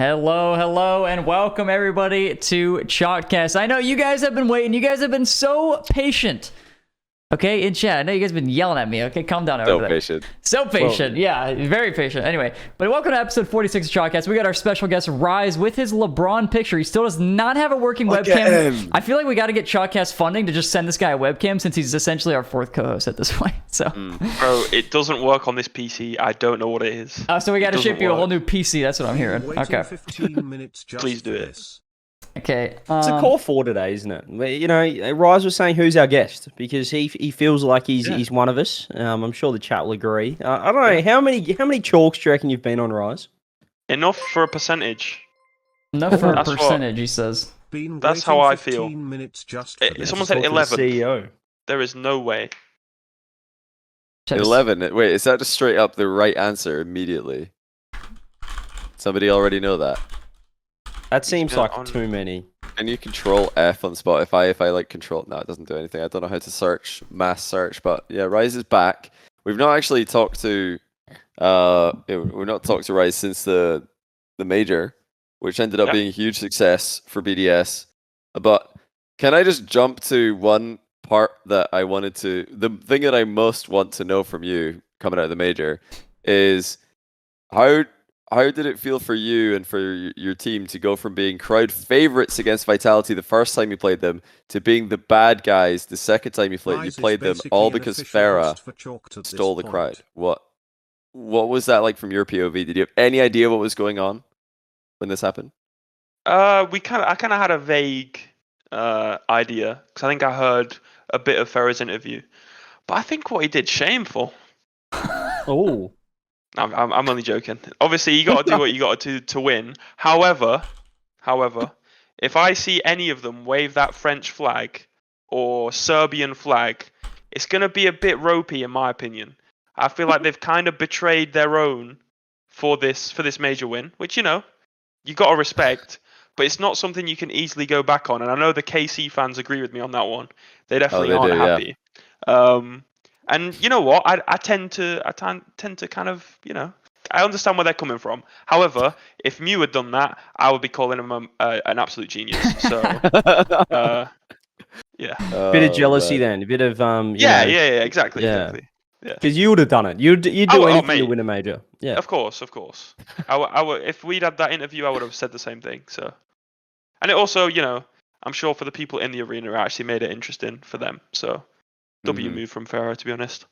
Hello, and welcome everybody to Chalkcast. I know you guys have been waiting. You guys have been so patient. Okay, in chat. I know you guys have been yelling at me. Okay, calm down over there. So patient. Yeah, very patient. Anyway, but welcome to episode 46 of Chalkcast. We got our special guest, Rise, with his LeBron picture. He still does not have a working webcam. I feel like we got to get Chalkcast funding to just send this guy a webcam since he's essentially our fourth co-host at this point. So, Bro, it doesn't work on this PC. I don't know what it is. So we got to ship you a whole new PC. That's what I'm hearing. Okay. 15 minutes just Please do it. Okay. It's a call for today, isn't it? You know, Rise was saying who's our guest because he feels like he's one of us. I'm sure the chat will agree. I don't know how many chalks do you reckon you've been on, Rise? Enough for a percentage. Enough for a percentage, he says. That's how I feel. Minutes just Someone said 11. CEO. There is no way. 11. Wait, is that just straight up the right answer immediately? Somebody already know that? That seems like too many. Can you control F on Spotify if I like control? No, it doesn't do anything. I don't know how to search, mass search, but yeah, Rise is back. We've not actually talked to, we've not talked to Rise since the major, which ended up being a huge success for BDS. But can I just jump to one part that I wanted to? The thing that I most want to know from you coming out of the major is how did it feel for you and for your team to go from being crowd favorites against Vitality the first time you played them to being the bad guys the second time you played them, all because Farah stole the crowd? What was that like from your POV? Did you have any idea what was going on when this happened? I kind of had a vague idea because I think I heard a bit of Farah's interview, but I think what he did shameful. Oh. I'm only joking. Obviously, you got to do what you got to do to win. However, if I see any of them wave that French flag or Serbian flag, it's going to be a bit ropey, in my opinion. I feel like they've kind of betrayed their own for this major win, which you got to respect. But it's not something you can easily go back on. And I know the KC fans agree with me on that one. They definitely aren't happy. Yeah. And you know what? I tend to kind of, I understand where they're coming from. However, if Mew had done that, I would be calling him an absolute genius. So, yeah. Bit of jealousy then, a bit of Yeah, exactly. Yeah. Because you would have done it. You'd do anything to win a major. Yeah. Of course. I would, if we'd had that interview, I would have said the same thing. So, and it also, I'm sure for the people in the arena, it actually made it interesting for them. So. W move from Farah, to be honest.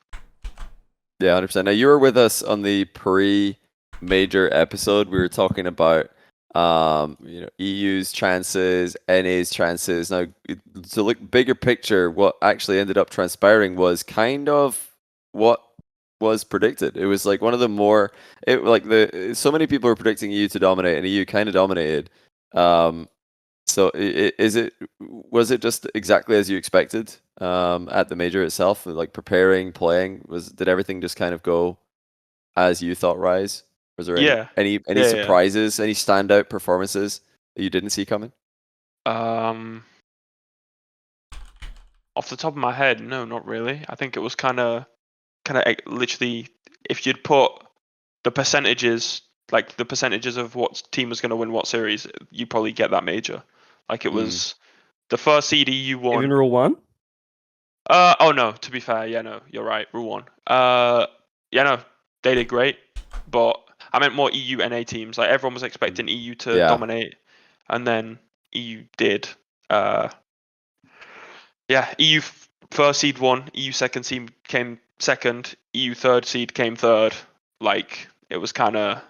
Yeah, 100%. Now, you were with us on the pre-major episode. We were talking about, EU's chances, NA's chances. Now, to look bigger picture, what actually ended up transpiring was kind of what was predicted. It was like one of the more, so many people were predicting EU to dominate, and EU kind of dominated. So was it just exactly as you expected at the major itself? Like preparing, playing, did everything just kind of go as you thought, Rise? Was there any surprises, any standout performances that you didn't see coming? Off the top of my head, no, not really. I think it was kind of literally, if you'd put the percentages, like the percentages of what team was going to win what series, you probably get that major. Like it was the first seed EU won. Even Rule 1? Oh no, to be fair, no, you're right, Rule 1. No, they did great, but I meant more EU NA teams. Like everyone was expecting EU to dominate, and then EU did. EU first seed won, EU second seed came second, EU third seed came third. Like it was kind of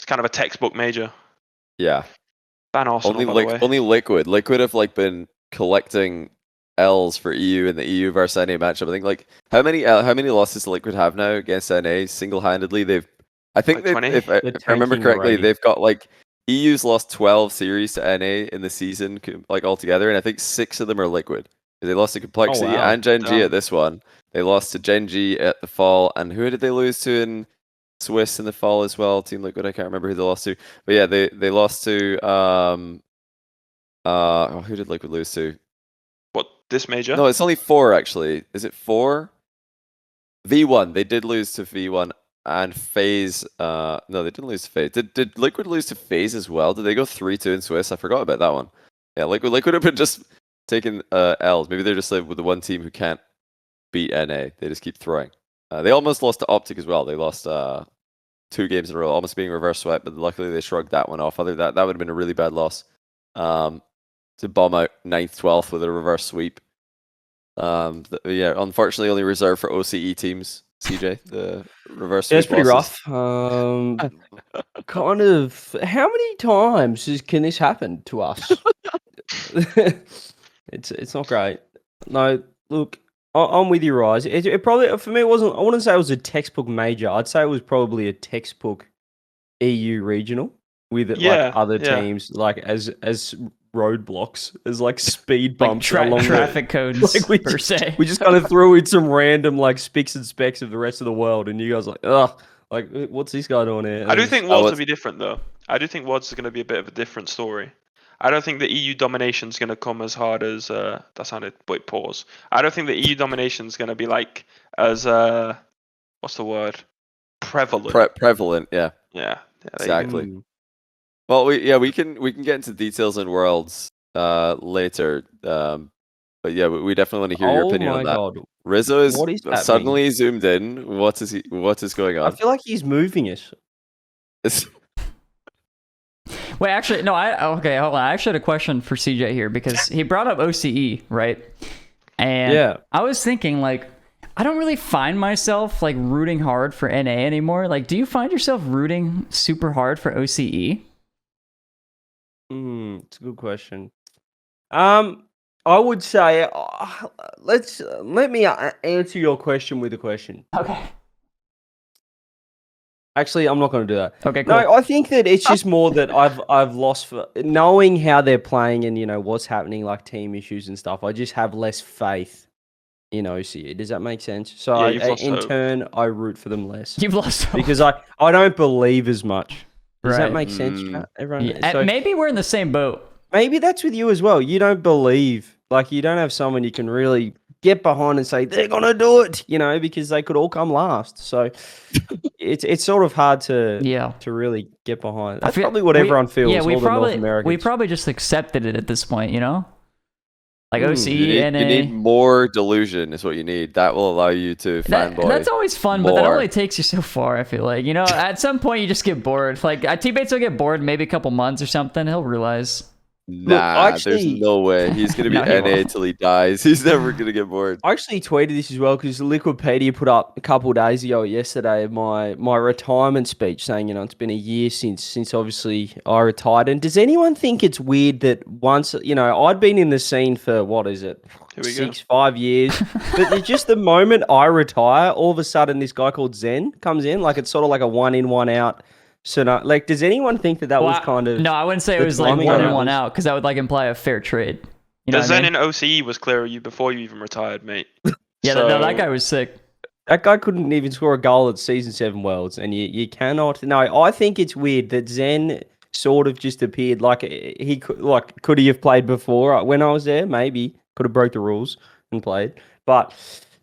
a textbook major. Yeah. Ban Arsenal, by the way. Only Liquid have been collecting L's for EU in the EU versus NA matchup. I think how many losses do Liquid have now against NA single-handedly? If I remember correctly, they've got EU's lost 12 series to NA in the season altogether, and I think 6 of them are Liquid. They lost to Complexity and Gen G at this one. They lost to Gen G at the fall, and who did they lose to in Swiss in the fall as well? Team Liquid, I can't remember who they lost to. But yeah, they lost to who did Liquid lose to? What, this major? No, it's only 4 actually. Is it 4? V1. They did lose to V1 and FaZe. No, they didn't lose to FaZe. Did Liquid lose to FaZe as well? Did they go 3-2 in Swiss? I forgot about that one. Yeah, Liquid have been just taking L's. Maybe they're just like with the one team who can't beat NA. They just keep throwing. They almost lost to Optic as well. They lost 2 games in a row, almost being reverse swept, but luckily they shrugged that one off. Other than that would have been a really bad loss. To bomb out 9th, 12th with a reverse sweep. Yeah, unfortunately only reserved for OCE teams. CJ, the reverse sweep. It's pretty losses. rough. Kind of. How many times can this happen to us? It's not great. No, look, I'm with you, Rise. It probably for me it wasn't. I wouldn't say it was a textbook major. I'd say it was probably a textbook EU regional with like other teams like as roadblocks, as like speed bumps, like traffic codes like per se. We just kind of threw in some random like spics and specks of the rest of the world, and you guys are like, ugh, like what's this guy doing here? I do think WODs will be different though. I do think WODs is going to be a bit of a different story. I don't think the EU domination is going to come as hard as that sounded. Wait, pause. I don't think the EU domination is going to be like as what's the word? Prevalent. Prevalent, yeah. Yeah, exactly. Well, we can get into details in Worlds later. But yeah, we definitely want to hear your opinion on that. God. Rizzo is suddenly zoomed in. What is going on? I feel like he's moving us. Wait, actually, no. Okay, hold on. I actually had a question for CJ here because he brought up OCE, right? And I was thinking, like, I don't really find myself like rooting hard for NA anymore. Like, do you find yourself rooting super hard for OCE? It's a good question. I would say let me answer your question with a question. Okay. Actually, I'm not going to do that. Okay, cool. No, I think that it's just more that I've lost for knowing how they're playing and what's happening, like team issues and stuff. I just have less faith in OCE. Does that make sense? So in turn, I root for them less. You've lost hope. Because I don't believe as much. Does that make sense, everyone? Yeah. So, maybe we're in the same boat. Maybe that's with you as well. You don't believe, like you don't have someone you can really get behind and say they're gonna do it, because they could all come last. So it's sort of hard to really get behind. That's probably what everyone feels. Yeah, all the North Americans. We probably just accepted it at this point, Like OCE, you need more delusion is what you need. That will allow you to fanboy. That's always fun, but that only takes you so far, I feel like. At some point you just get bored. Like, teammates will get bored maybe a couple months or something. He'll realize. Nah, there's no way. He's going to be NA till he dies. He's never going to get bored. I actually tweeted this as well because Liquipedia put up a couple of days ago, yesterday, my retirement speech saying, it's been a year since obviously I retired. And does anyone think it's weird that once, I'd been in the scene for, 5 years. But just the moment I retire, all of a sudden this guy called Zen comes in. Like, it's sort of like a one in, one out. So, like, does anyone think that was kind of... No, I wouldn't say it was like one in, one out, because that would like imply a fair trade. The Zen in OCE was clear of you before you even retired, mate. Yeah, no, that guy was sick. That guy couldn't even score a goal at Season 7 Worlds, and you cannot... No, I think it's weird that Zen sort of just appeared like he could... Like, could he have played before? When I was there, maybe. Could have broke the rules and played. But,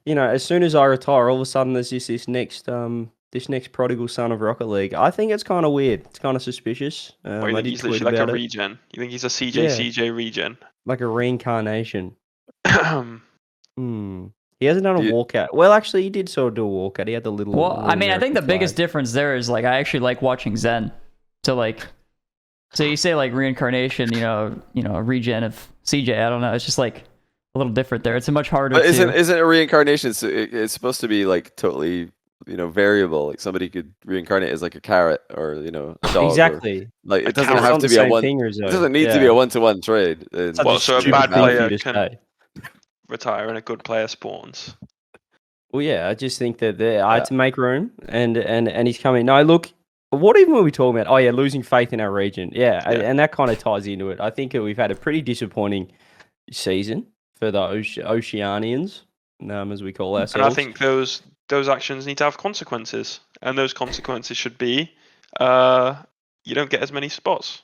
as soon as I retire, all of a sudden there's just this next prodigal son of Rocket League. I think it's kind of weird. It's kind of suspicious. You think he's literally like a regen? You think he's a CJ regen? Like a reincarnation. He hasn't done a walkout. Well, actually, he did sort of do a walkout. He had the little... Well, I mean, I think the biggest difference there is, like, I actually like watching Zen. So you say, like, reincarnation, a regen of CJ. I don't know. It's just, like, a little different there. It's a much harder But isn't a reincarnation... It's supposed to be, like, totally... variable. Like somebody could reincarnate as like a carrot or a dog. Exactly. It doesn't have to be a one. It doesn't need to be a one-to-one trade. So a bad player can retire and a good player spawns. Well, yeah, I just think that I had to make room, and he's coming. No, look, what even were we talking about? Oh yeah, losing faith in our region. Yeah. And that kind of ties into it. I think we've had a pretty disappointing season for the Oceanians, as we call ourselves. And I think those actions need to have consequences, and those consequences should be you don't get as many spots.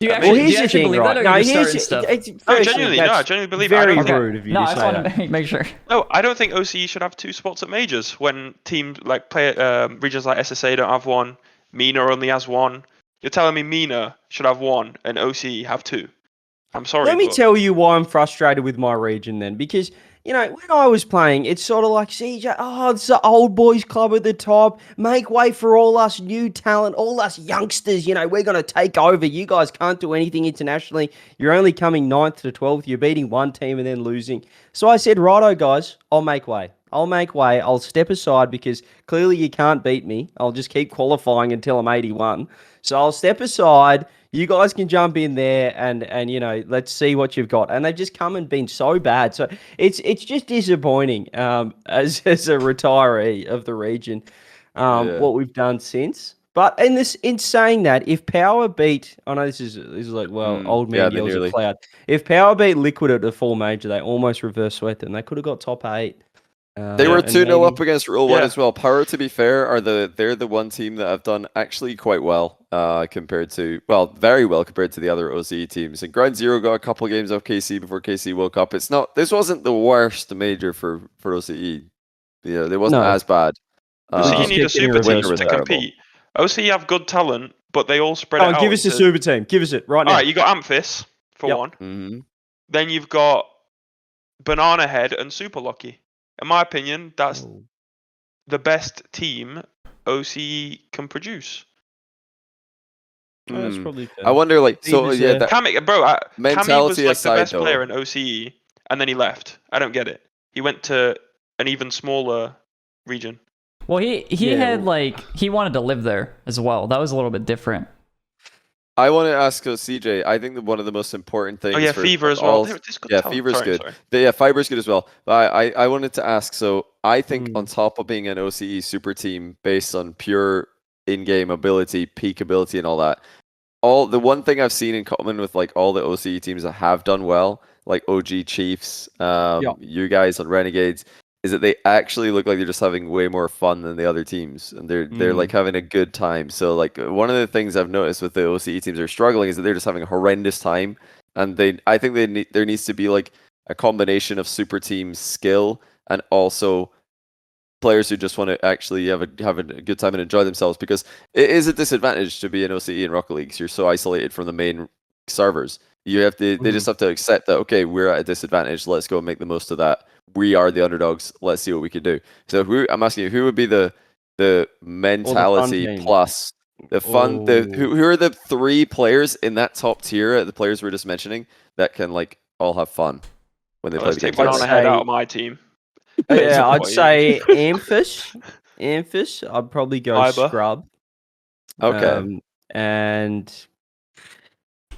Do you I actually, mean, do you actually believe that, or No, are you just here's starting stuff? No, genuinely, I genuinely believe very it. rude of you No, to I just say want that. to make sure. No, I don't think OCE should have 2 spots at majors when teams like regions like SSA don't have one. MENA only has one. You're telling me MENA should have 1 and OCE have 2? I'm sorry. Let me but... tell you why I'm frustrated with my region then, because when I was playing, it's sort of like CJ. Oh, it's the old boys club at the top. Make way for all us new talent, all us youngsters. We're gonna take over. You guys can't do anything internationally. You're only coming 9th to 12th. You're beating one team and then losing. So I said, righto, guys, I'll make way. I'll step aside because clearly you can't beat me. I'll just keep qualifying until I'm 81. So I'll step aside. You guys can jump in there and let's see what you've got. And they've just come and been so bad. So it's just disappointing as a retiree of the region what we've done since. But in saying that, if Power beat, I know this is like old man yells at cloud. If Power beat Liquid at the full major, they almost reverse swept them. They could have got top 8. They were 2-0 up against Rule 1 as well. Power, to be fair, they're the one team that have done actually quite well very well compared to the other OCE teams. And Ground Zero got a couple of games off KC before KC woke up. This wasn't the worst major for OCE. Yeah, it wasn't as bad. OCE need a super team to compete. OCE have good talent, but they all spread it out. Give us a super team. Give us it right now. All right, you got Amphis for one. Mm-hmm. Then you've got Banana Head and Super Lucky. In my opinion, that's the best team OCE can produce. That's probably fair. I wonder, Cammy, Cammy was like the best player though. in OCE, and then he left. I don't get it. He went to an even smaller region. Well, he he wanted to live there as well. That was a little bit different. I want to ask CJ. I think that one of the most important things. Oh yeah, Fever as well. Fever's good. Fiber's good as well. But I wanted to ask. So I think on top of being an OCE super team based on pure in-game ability, peak ability, and all that, the one thing I've seen in common with like all the OCE teams that have done well, like OG Chiefs, you guys on Renegades, is that they actually look like they're just having way more fun than the other teams, and they're like having a good time. So like one of the things I've noticed with the OCE teams that are struggling is that they're just having a horrendous time, and I think there needs to be like a combination of super team skill and also players who just want to actually have a good time and enjoy themselves, because it is a disadvantage to be an OCE in Rocket League because you're so isolated from the main servers. You have to they just have to accept that, okay, we're at a disadvantage, let's go and make the most of that. We are the underdogs, let's see what we can do. So I'm asking you, who would be the mentality plus the fun who are the 3 players in that top tier, the players we were just mentioning, that can like all have fun when they play the game? Let's take Banana Head out of my team. Yeah, I'd say Amphis. I'd probably go Fiber. Scrub. Okay. And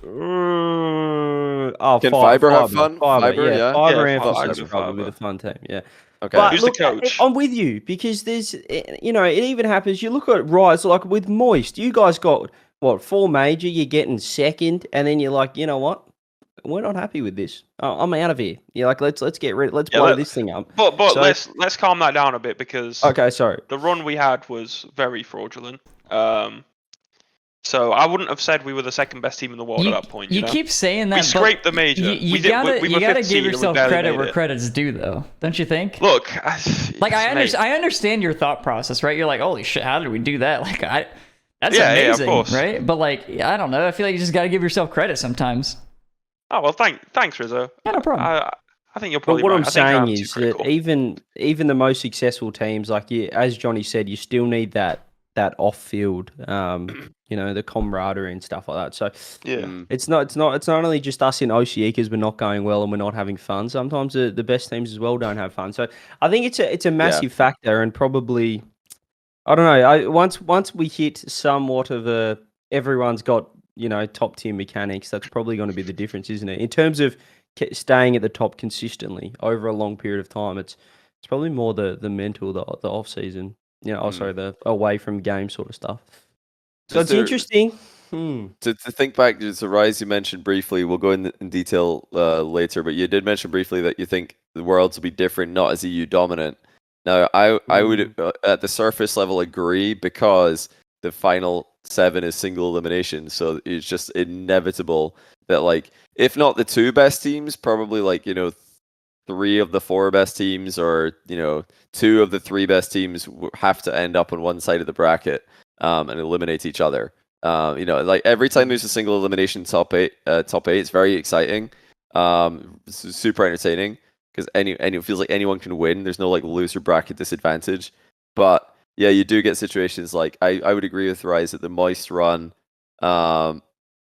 can Fiber have fun? Fiber, yeah. Fiber, Amphis, and Scrub would be the fun team. Yeah. Okay. But who's the coach? I'm with you because there's, it even happens. You look at Rise, like with Moist, you guys got 4 major, you're getting second, and then you're like, you know what? We're not happy with this. I'm out of here. You're like, let's get rid. Let's blow this thing up. But let's calm that down a bit, because sorry. The run we had was very fraudulent. So I wouldn't have said we were the second best team in the world at that point. You keep saying that. We scraped the major. You gotta give yourself credit where credit's due, though, don't you think? Look, I understand your thought process, right? You're like, holy shit, how did we do that? Like, that's amazing, yeah, of course. right? But like, I don't know. I feel like you just gotta give yourself credit sometimes. Oh well, thanks, Rizzo. Yeah, no problem. I think you're probably right. What I'm saying is that even the most successful teams, like as Johnny said, you still need that off-field, the camaraderie and stuff like that. So it's not only just us in OCE because we're not going well and we're not having fun. Sometimes the best teams as well don't have fun. So I think it's a massive factor, and probably, I don't know. Once we hit somewhat of everyone's got top tier mechanics, that's probably going to be the difference, isn't it? In terms of staying at the top consistently over a long period of time, it's probably more the mental, the off season. The away from game sort of stuff. So it's interesting. To think back to Rise, you mentioned briefly, we'll go in detail later, but you did mention briefly that you think the worlds will be different, not as EU dominant. Now, I would, at the surface level, agree, because the final 7 is single elimination. So it's just inevitable that, like, if not the 2 best teams, probably like, 3 of the 4 best teams, or 2 of the 3 best teams have to end up on one side of the bracket and eliminate each other. Like every time there's a single elimination top eight, it's very exciting. It's super entertaining because it feels like anyone can win. There's no like loser bracket disadvantage. But yeah, you do get situations like I would agree with Rise that the Moist run.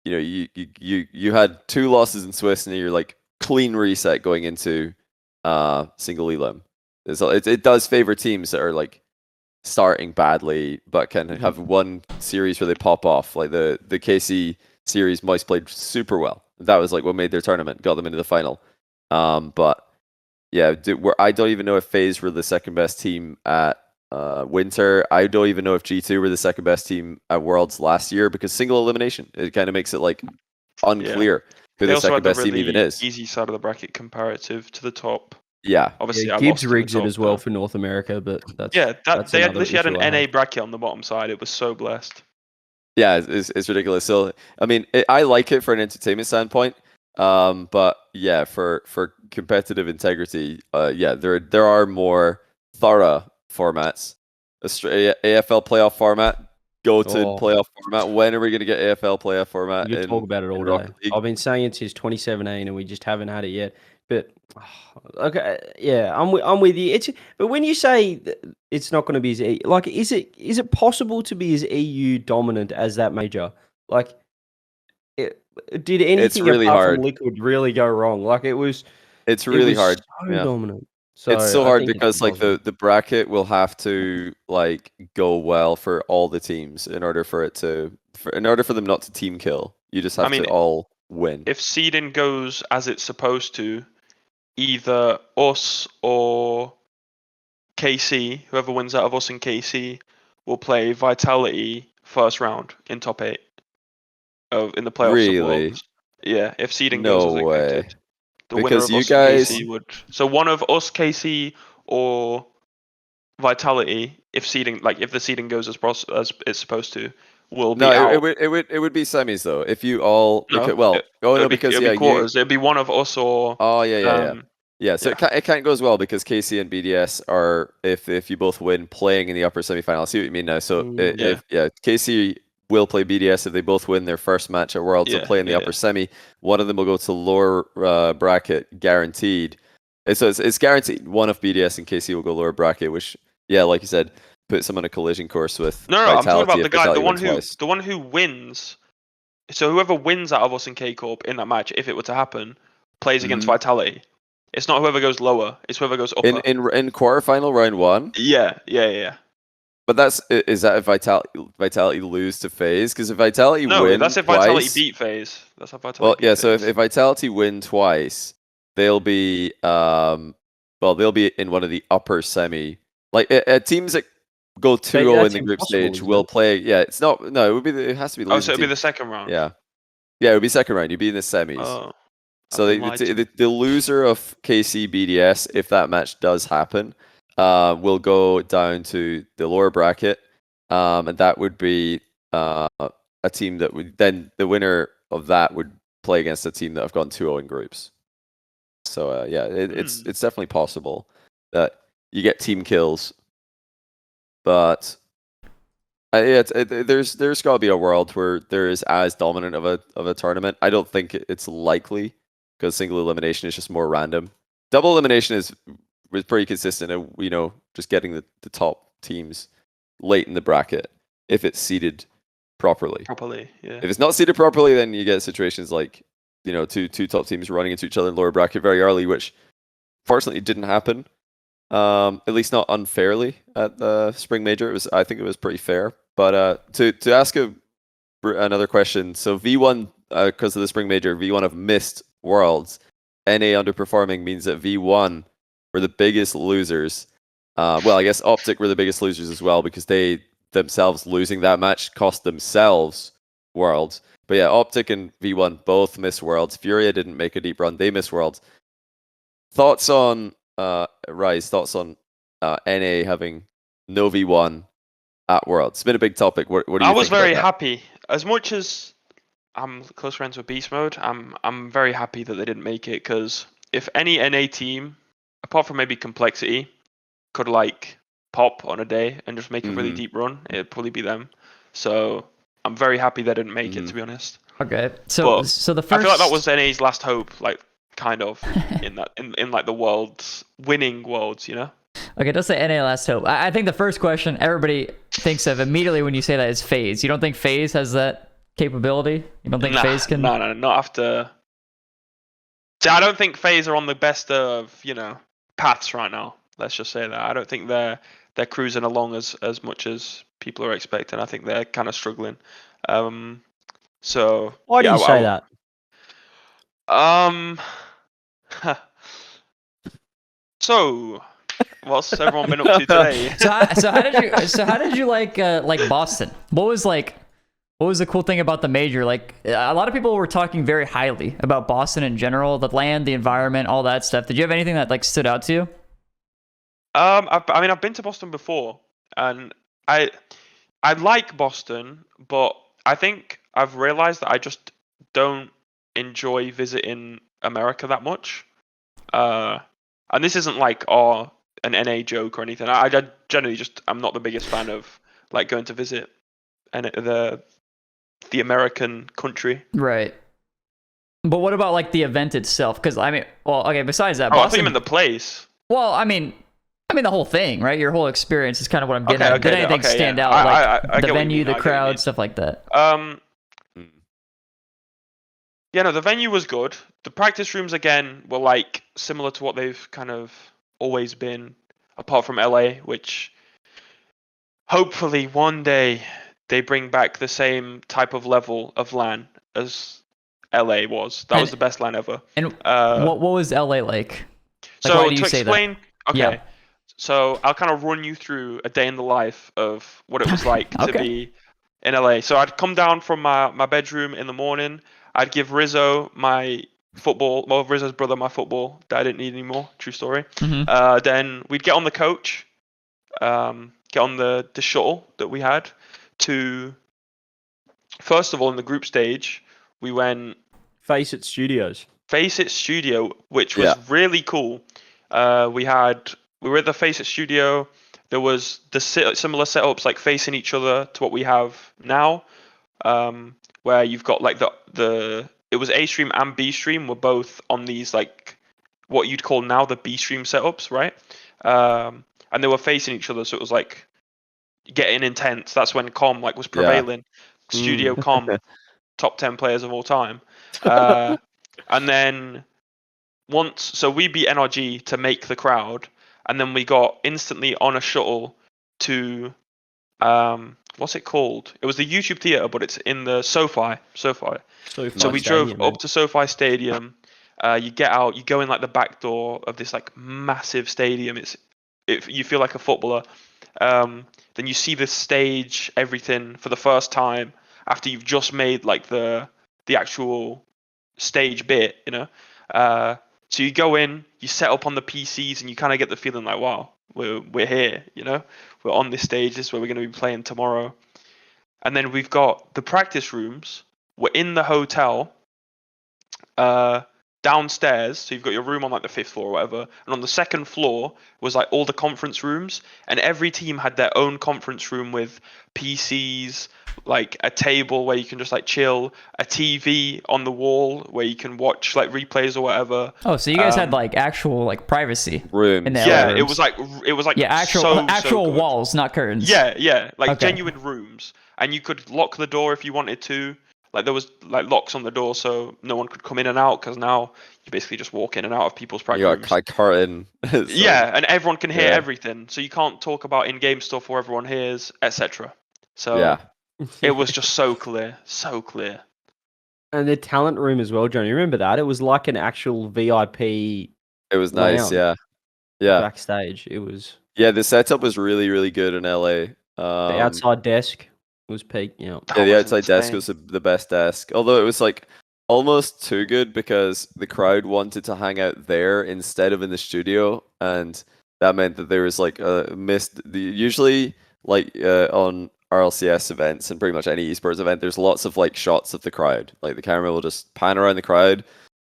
You had 2 losses in Swiss, and you're like clean reset going into single elim. It does favor teams that are like starting badly but can have one series where they pop off. Like the KC series, Moist played super well. That was like what made their tournament, got them into the final. But yeah, I don't even know if FaZe were the second best team at Winter. I don't even know if G2 were the second best team at Worlds last year, because single elimination, it kind of makes it like unclear who the second best team even is. Easy side of the bracket comparative to the top. Yeah, obviously Gibbs rigs it as well for North America, but that's they had literally had an I NA bracket on the bottom side. It was so blessed. Yeah, it's ridiculous. So I mean, I like it for an entertainment standpoint, but yeah, for competitive integrity, there are more thorough formats. AFL playoff format, playoff format. When are we going to get AFL playoff format? You can talk about it all day. I've been saying it since 2017, and we just haven't had it yet. But okay, yeah, I'm with you. But when you say it's not going to be as like, is it possible to be as EU dominant as that major? Like, did anything really apart hard. from Liquid really go wrong? Like it's really hard. So dominant. So it's so hard because like the bracket will have to like go well for all the teams in order for them not to team kill. You just have to all win. If seeding goes as it's supposed to, either us or KC, whoever wins out of us and KC, will play Vitality first round in top 8 in the playoffs. Really? Yeah, if seeding goes as expected. The winner of us and KC would. So one of us, KC, or Vitality, if the seeding goes as it's supposed to, will be out. It would be semis though. If you all it'd be quarters. It'd be one of us or. Yeah, so it can't go as well because KC and BDS are, if you both win, playing in the upper semifinal. I see what you mean now. So KC will play BDS if they both win their first match at Worlds. They'll play in the upper semi. One of them will go to lower bracket, guaranteed. So it's guaranteed. One of BDS and KC will go lower bracket, which like you said, puts them on a collision course with. No, I'm talking about the guy, the one who wins. So whoever wins out of us in K Corp in that match, if it were to happen, plays against Vitality. It's not whoever goes lower; it's whoever goes upper. In quarterfinal round 1. Yeah. But is that if Vitality lose to FaZe? Because if Vitality win, that's if Vitality beat FaZe. That's how Vitality. So if Vitality win twice, they'll be they'll be in one of the upper semi. Like teams that go 2-0 in the group stage will play. Yeah, it's not. No, it would be. It has to be. So it'd be the second round. Yeah, it would be second round. You'd be in the semis. Oh. So the loser of KC BDS, if that match does happen, will go down to the lower bracket, and that would be a team that would then the winner of that would play against a team that have gone 2-0 in groups. So it's definitely possible that you get team kills, but there's got to be a world where there is as dominant of a tournament. I don't think it's likely, because single elimination is just more random. Double elimination was pretty consistent, and just getting the top teams late in the bracket if it's seeded properly. Yeah. If it's not seeded properly, then you get situations like two top teams running into each other in lower bracket very early, which fortunately didn't happen. At least not unfairly at the Spring Major. I think it was pretty fair. But to ask another question, so V1 because of the Spring Major, V1 have missed Worlds. NA underperforming means that V1 were the biggest losers. I guess Optic were the biggest losers as well, because they themselves losing that match cost themselves Worlds. But yeah, Optic and V1 both missed Worlds. Furia didn't make a deep run. They missed Worlds. Thoughts on Rise? Thoughts on NA having no V1 at Worlds? It's been a big topic. What do you think? I was very about that? happy. As much as I'm close friends with Beast Mode, I'm very happy that they didn't make it, because if any NA team, apart from maybe Complexity, could like pop on a day and just make a really deep run, it'd probably be them. So I'm very happy they didn't make it, to be honest. Okay, so But so the first. I feel like that was NA's last hope, like kind of in that in like the world's winning worlds, you know. Okay, don't say NA last hope. I think the first question everybody thinks of immediately when you say that is FaZe. You don't think FaZe has that capability? You don't think FaZe can? No, not after. See, I don't think FaZe are on the best of paths right now. Let's just say that. I don't think they're cruising along as much as people are expecting. I think they're kind of struggling. So Why do you say that? So what's everyone been up to today? So how did you like Boston? What was the cool thing about the major? Like, a lot of people were talking very highly about Boston in general, the land, the environment, all that stuff. Did you have anything that like stood out to you? I mean, I've been to Boston before, and I like Boston, but I think I've realized that I just don't enjoy visiting America that much. And this isn't like an NA joke or anything. I generally I'm not the biggest fan of like going to visit the American country. Right. But what about like the event itself? Because I mean, well, okay. Besides that, I Boston. thought you meant the place. Well, I mean the whole thing, right? Your whole experience is kind of what I'm getting at. Did anything stand out? Like the venue, the crowd, stuff like that. Yeah, no, the venue was good. The practice rooms again were like similar to what they've kind of always been, apart from LA, which hopefully one day they bring back the same type of level of LAN as LA was. That was the best LAN ever. And what was LA like? So why do you to say explain, that? Okay. Yeah. So I'll kind of run you through a day in the life of what it was like to be in LA. So I'd come down from my bedroom in the morning. I'd give Rizzo Rizzo's brother my football that I didn't need anymore. True story. Mm-hmm. Then we'd get on the coach, get on the shuttle that we had to. First of all, in the group stage, we went Face It Studios, which was really cool. We were at the Face It Studio. There was the similar setups like facing each other to what we have now, where you've got like it was A stream and B stream were both on these like what you'd call now the B stream setups, right? And they were facing each other, so it was like getting intense. That's when Com like was prevailing. Studio Com, top 10 players of all time. And then so we beat NRG to make the crowd, and then we got instantly on a shuttle to what's it called? It was the YouTube Theatre, but it's in the SoFi. So we drove up to SoFi Stadium. You get out, you go in like the back door of this like massive stadium. You feel like a footballer. Then you see the stage, everything for the first time after you've just made like the actual stage bit, you know. So you go in, you set up on the PCs, and you kind of get the feeling like, wow, we're here, you know, we're on this stage. This is where we're going to be playing tomorrow. And then we've got the practice rooms. We're in the hotel, downstairs. So you've got your room on like the 5th floor or whatever, and on the 2nd floor was like all the conference rooms, and every team had their own conference room with PCs, like a table where you can just like chill, a TV on the wall where you can watch like replays or whatever. Oh, so you guys had like actual like privacy rooms. in the yeah, rooms. it was like actual so walls, not curtains. Yeah, like genuine rooms, and you could lock the door if you wanted to. Like there was like locks on the door, so no one could come in and out, because now you basically just walk in and out of people's practice rooms. You got like curtain. Yeah, and everyone can hear everything, so you can't talk about in-game stuff where everyone hears, etc. So it was just so clear. And the talent room as well, John. You remember that? It was like an actual VIP. It was nice, yeah. Backstage, it was. Yeah, the setup was really, really good in LA. The outside desk was peak. Yeah, the outside desk was the best desk. Although it was like almost too good, because the crowd wanted to hang out there instead of in the studio, and that meant that there was like usually like on RLCS events and pretty much any esports event, there's lots of like shots of the crowd. Like the camera will just pan around the crowd,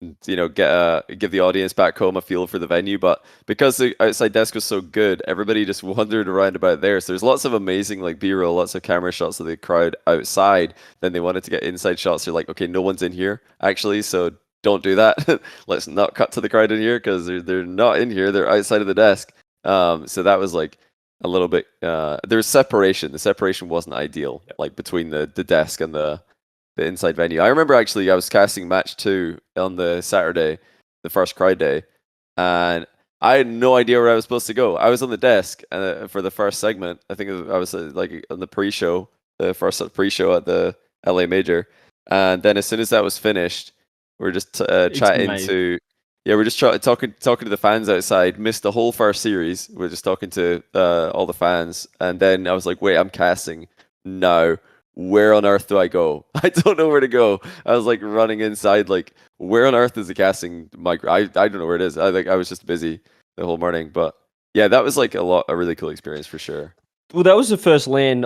and, give the audience back home a feel for the venue. But because the outside desk was so good, everybody just wandered around about there. So there's lots of amazing like B-roll, lots of camera shots of the crowd outside. Then they wanted to get inside shots. They're like, okay, no one's in here actually, so don't do that. Let's not cut to the crowd in here because they're not in here. They're outside of the desk. So that was like a little bit. There's separation. The separation wasn't ideal, like between the desk and the inside venue. I remember actually I was casting match 2 on the Saturday, the first crowd day, and I had no idea where I was supposed to go. I was on the desk for the first segment. I think I was like on the pre-show, the first pre-show at the LA Major, and then as soon as that was finished, we were just chatting to. Yeah, we're just talking to the fans outside. Missed the whole first series. We're just talking to all the fans, and then I was like, "Wait, I'm casting now. Where on earth do I go? I don't know where to go." I was like running inside, like, "Where on earth is the casting mic? I don't know where it is." I was just busy the whole morning, but yeah, that was like a really cool experience for sure. Well, that was the first LAN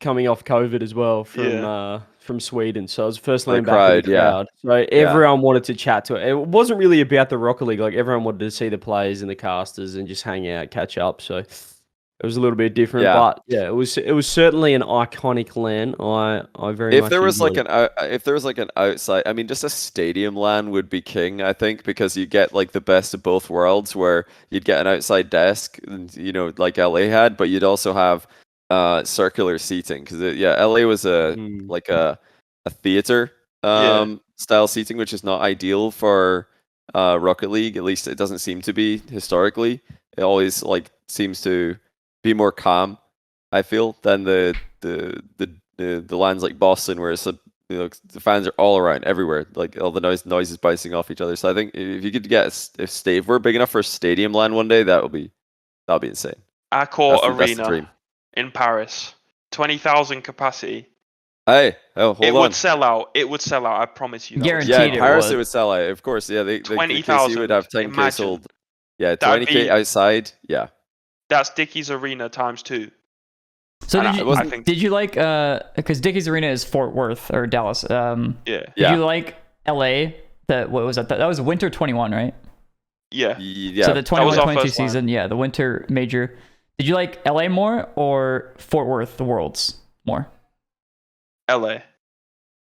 coming off COVID as well from Sweden. So it was the first LAN back in the crowd. So everyone wanted to chat to it. It wasn't really about the Rocket League. Like everyone wanted to see the players and the casters and just hang out, catch up. So it was a little bit different, but yeah, it was certainly an iconic LAN. I very much if there was enjoyed an outside, I mean, just a stadium LAN would be king, I think, because you get like the best of both worlds, where you'd get an outside desk, like LA had, but you'd also have circular seating because LA was a theater style seating, which is not ideal for Rocket League. At least it doesn't seem to be historically. It always like seems to be more calm, I feel, than the LANs like Boston, where it's the fans are all around everywhere, like all the noises bouncing off each other. So I think if you could get if we're big enough for a stadium LAN one day, that'll be insane. Accor Arena in Paris, 20,000 capacity. Hey, hold on. It would sell out. I promise you. Guaranteed. Paris it would sell out. Of course, yeah. 20,000 would have 10K sold. Yeah, 20K outside. Yeah. That's Dickies Arena times 2. So did you like because Dickies Arena is Fort Worth or Dallas? Did you like LA? What was that? That was Winter 21, right? Yeah. So the 21-22 season, the Winter Major. Did you like LA more or Fort Worth, the Worlds more? LA.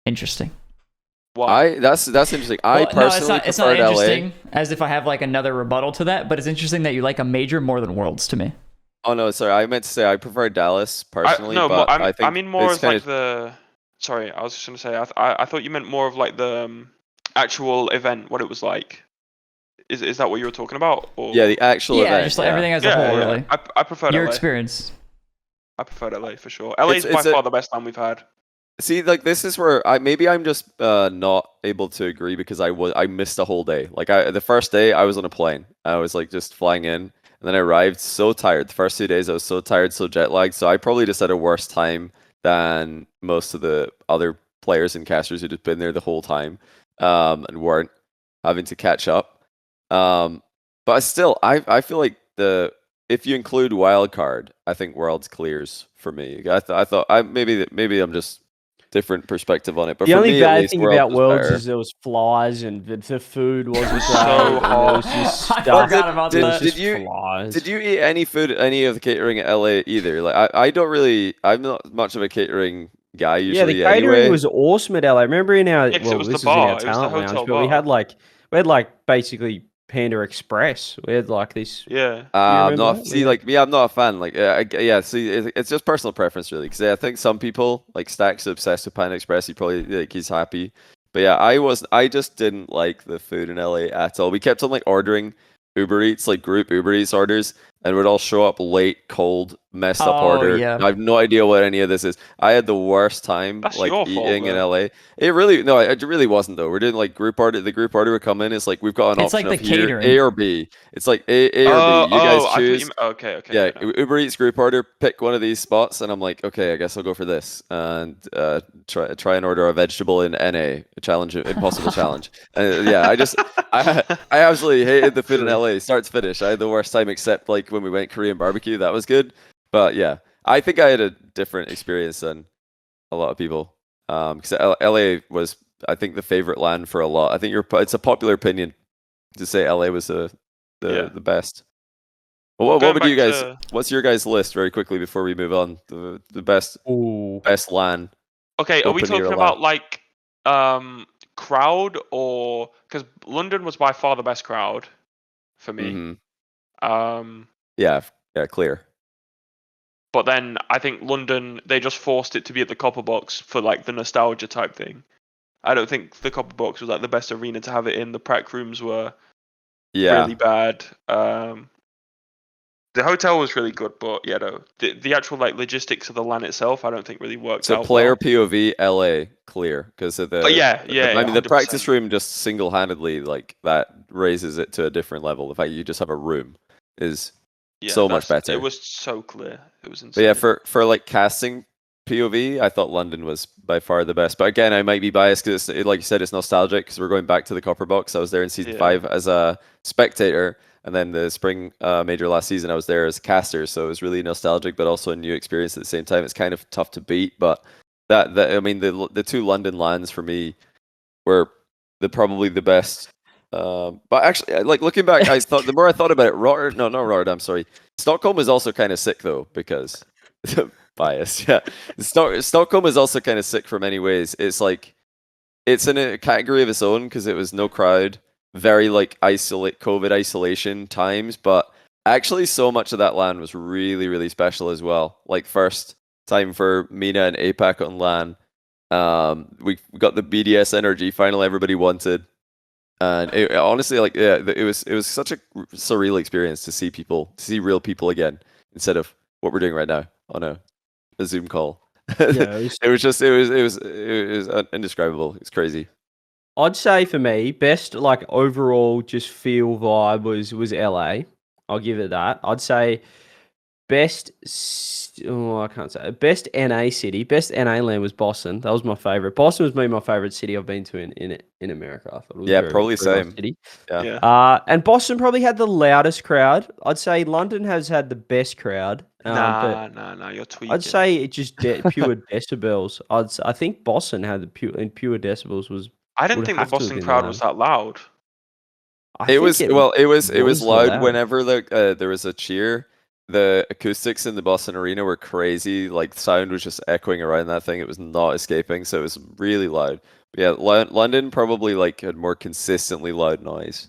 Interesting. Why? That's interesting. Personally it's not interesting as if I have like another rebuttal to that, but it's interesting that you like a major more than Worlds to me. Oh no, sorry. I meant to say I prefer Dallas personally. I mean more as like the. Sorry, I was just gonna say. I thought you meant more of like the actual event, what it was like. Is that what you were talking about? Or? Yeah, the actual event. Just like everything as a whole, really. I prefer your LA. Experience. I prefer LA for sure. LA is by far the best time we've had. See, like this is where I'm just not able to agree because I missed a whole day. Like the first day I was on a plane. I was like just flying in, and then I arrived so tired. The first 2 days I was so tired, so jet lagged. So I probably just had a worse time than most of the other players and casters who'd just been there the whole time and weren't having to catch up. But still, I feel like if you include wildcard, I think Worlds clears for me. I thought maybe I'm just different perspective on it. But the only me, bad thing about Worlds better. is there was flies and the food wasn't so hot. It was just stuff. I forgot about that. Did you eat any food, any of the catering at LA either? Like I'm not much of a catering guy usually. Yeah, the catering anyway. was awesome at LA. I remember in our it was this the bar. was in our talent it was the lounge, bar. but we had like basically Panda Express. We had like this. Yeah. I'm not a fan. Like, see, it's just personal preference, really. Because I think some people, like Stack's obsessed with Panda Express. He's happy. But yeah, I just didn't like the food in LA at all. We kept on like ordering Uber Eats, like group Uber Eats orders, and would all show up late, cold, messed up order. Yeah. I have no idea what any of this is. I had the worst time eating in LA. It really wasn't though. We're doing like group order. The group order would come in. It's like we've got an option like of the catering. A or B. It's like A or B. You guys choose. Okay. Yeah, Uber Eats group order. Pick one of these spots, and I'm like, okay, I guess I'll go for this, and try and order a vegetable in NA, impossible challenge. I absolutely hated the food in LA, start to finish. I had the worst time, except like when we went Korean barbecue, that was good. But yeah, I think I had a different experience than a lot of people. Because LA was, I think, the favorite LAN for a lot. I think it's a popular opinion to say LA was the best. Well, what would you guys? What's your guys' list very quickly before we move on? The best LAN. Okay, are we talking about like crowd, or because London was by far the best crowd for me. Yeah, clear. But then I think London, they just forced it to be at the Copper Box for like the nostalgia type thing. I don't think the Copper Box was like the best arena to have it in. The prac rooms were really bad. The hotel was really good, but the actual like logistics of the LAN itself, I don't think really worked out. So player POV, LA clear because of the. I mean, the 100%. practice room just single-handedly like that raises it to a different level. The fact you just have a room is so much better. It was so clear. It was insane. But yeah, for like casting POV, I thought London was by far the best. But again, I might be biased because, like you said, it's nostalgic because we're going back to the Copper Box. I was there in season 5 as a spectator, and then the spring major last season, I was there as a caster. So it was really nostalgic, but also a new experience at the same time. It's kind of tough to beat, but I mean, the two London LANs for me were probably the best. But actually, like looking back, I thought the more I thought about it, not Rotterdam, sorry. Stockholm was also kind of sick though, because bias. Yeah, Stockholm is also kind of sick for many ways. It's like it's in a category of its own because it was no crowd, very like COVID isolation times. But actually, so much of that LAN was really, really special as well. Like first time for Mina and APAC on LAN. We got the BDS energy finally everybody wanted. And honestly, like, it was such a surreal experience to see real people again instead of what we're doing right now on a Zoom call. Yeah, it was indescribable. It's crazy. I'd say for me, best like overall just feel vibe was LA. I'll give it that. I'd say best NA city, best NA land was Boston. That was my favorite. Boston was my favorite city I've been to in America. I thought it was probably same. Nice city. Yeah. And Boston probably had the loudest crowd. I'd say London has had the best crowd. Nah, you're tweaking. I'd say it just pure decibels. I think Boston had the pure decibels was. I didn't think the Boston crowd was that loud. It was loud whenever there was a cheer. The acoustics in the Boston Arena were crazy. Like sound was just echoing around that thing. It was not escaping, so it was really loud. But yeah, London probably like had more consistently loud noise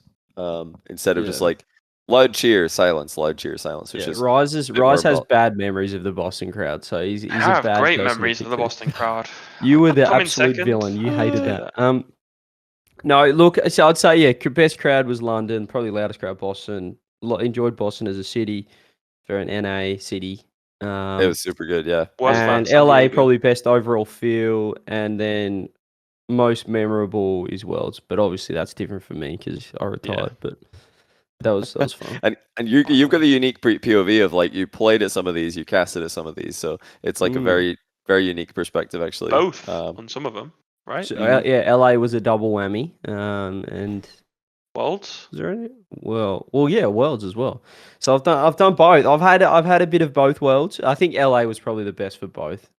instead of just like loud cheer, silence, which is Rise has bad memories of the Boston crowd, so he's I have a bad great memories of the Boston crowd. You were the absolute villain. You hated that. No, look, so I'd say best crowd was London, probably loudest crowd Boston. Enjoyed Boston as a city. For an NA city. It was super good, yeah. And LA probably best overall feel, and then most memorable is Worlds, but obviously that's different for me because I retired. But that was fun. and you've got the unique POV of like you played at some of these, you casted at some of these, so it's like a very very unique perspective actually. Both on some of them, right? So, LA was a double whammy, and. Worlds? Is there any? Well, yeah, Worlds as well. So I've done both. I've had a bit of both Worlds. I think LA was probably the best for both.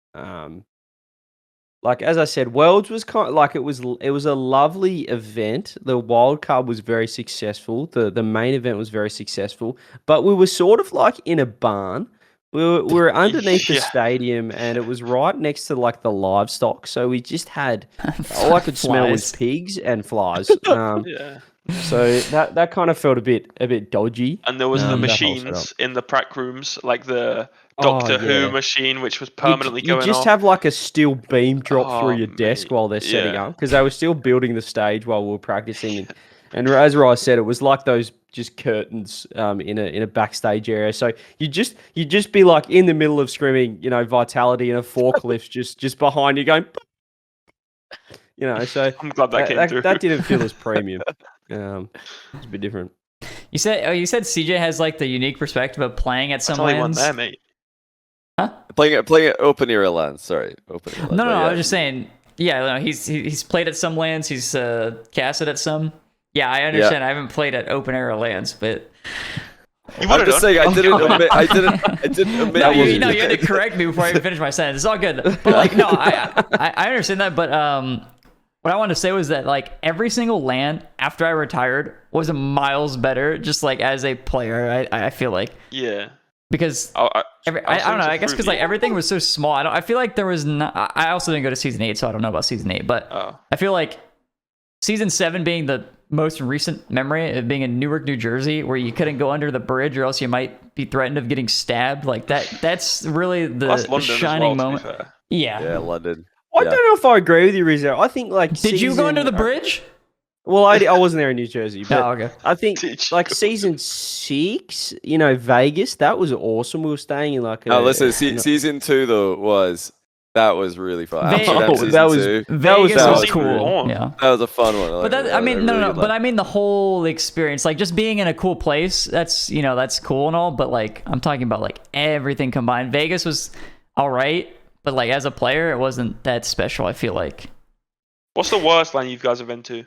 Like as I said, Worlds was kind of like it was a lovely event. The Wild Card was very successful. The main event was very successful, but we were sort of like in a barn. We were underneath the stadium, and it was right next to like the livestock. So we just had all I could smell was pigs and flies. So that kind of felt a bit dodgy. And there was the machines in the prac rooms, like the Doctor Who machine, which was permanently going off. You just have like a steel beam drop through your desk while they're setting up, because they were still building the stage while we were practicing. And as Rice said, it was like those just curtains in a backstage area. So you just be like in the middle of screaming, Vitality, and a forklift just behind you going. So I'm glad that came through. That didn't feel as premium. It's a bit different. You said CJ has like the unique perspective of playing at some LANs. LANs. There, mate. Huh? Playing at open era LAN. Sorry, open era LAN. No, I was just saying. Yeah, he's played at some LANs. He's casted at some. Yeah, I understand. I haven't played at open era LANs, but You I'm would just have saying, I didn't admit. No, you had to correct me before I even finish my sentence. It's all good. But like, no, I understand that. But what I wanted to say was that like every single LAN after I retired was miles better, just like as a player. I feel like. Yeah. Because I don't know. I guess because like everything was so small. I feel like there was not. I also didn't go to season 8, so I don't know about season 8. But I feel like season 7 being the most recent memory of being in Newark, New Jersey, where you couldn't go under the bridge or else you might be threatened of getting stabbed. Like that's really the shining moment. Yeah, London. I don't know if I agree with you, Rizzo. I think like did you go under the bridge? Well, I wasn't there in New Jersey, but okay. I think like season 6, Vegas, that was awesome. We were staying in like season 2 though that was really fun. Vegas was cool. Yeah, that was a fun one. But that, I mean, no. But I mean the whole experience, like just being in a cool place. That's that's cool and all. But like I'm talking about like everything combined. Vegas was all right, but like as a player, it wasn't that special. I feel like. What's the worst LAN you guys have been to?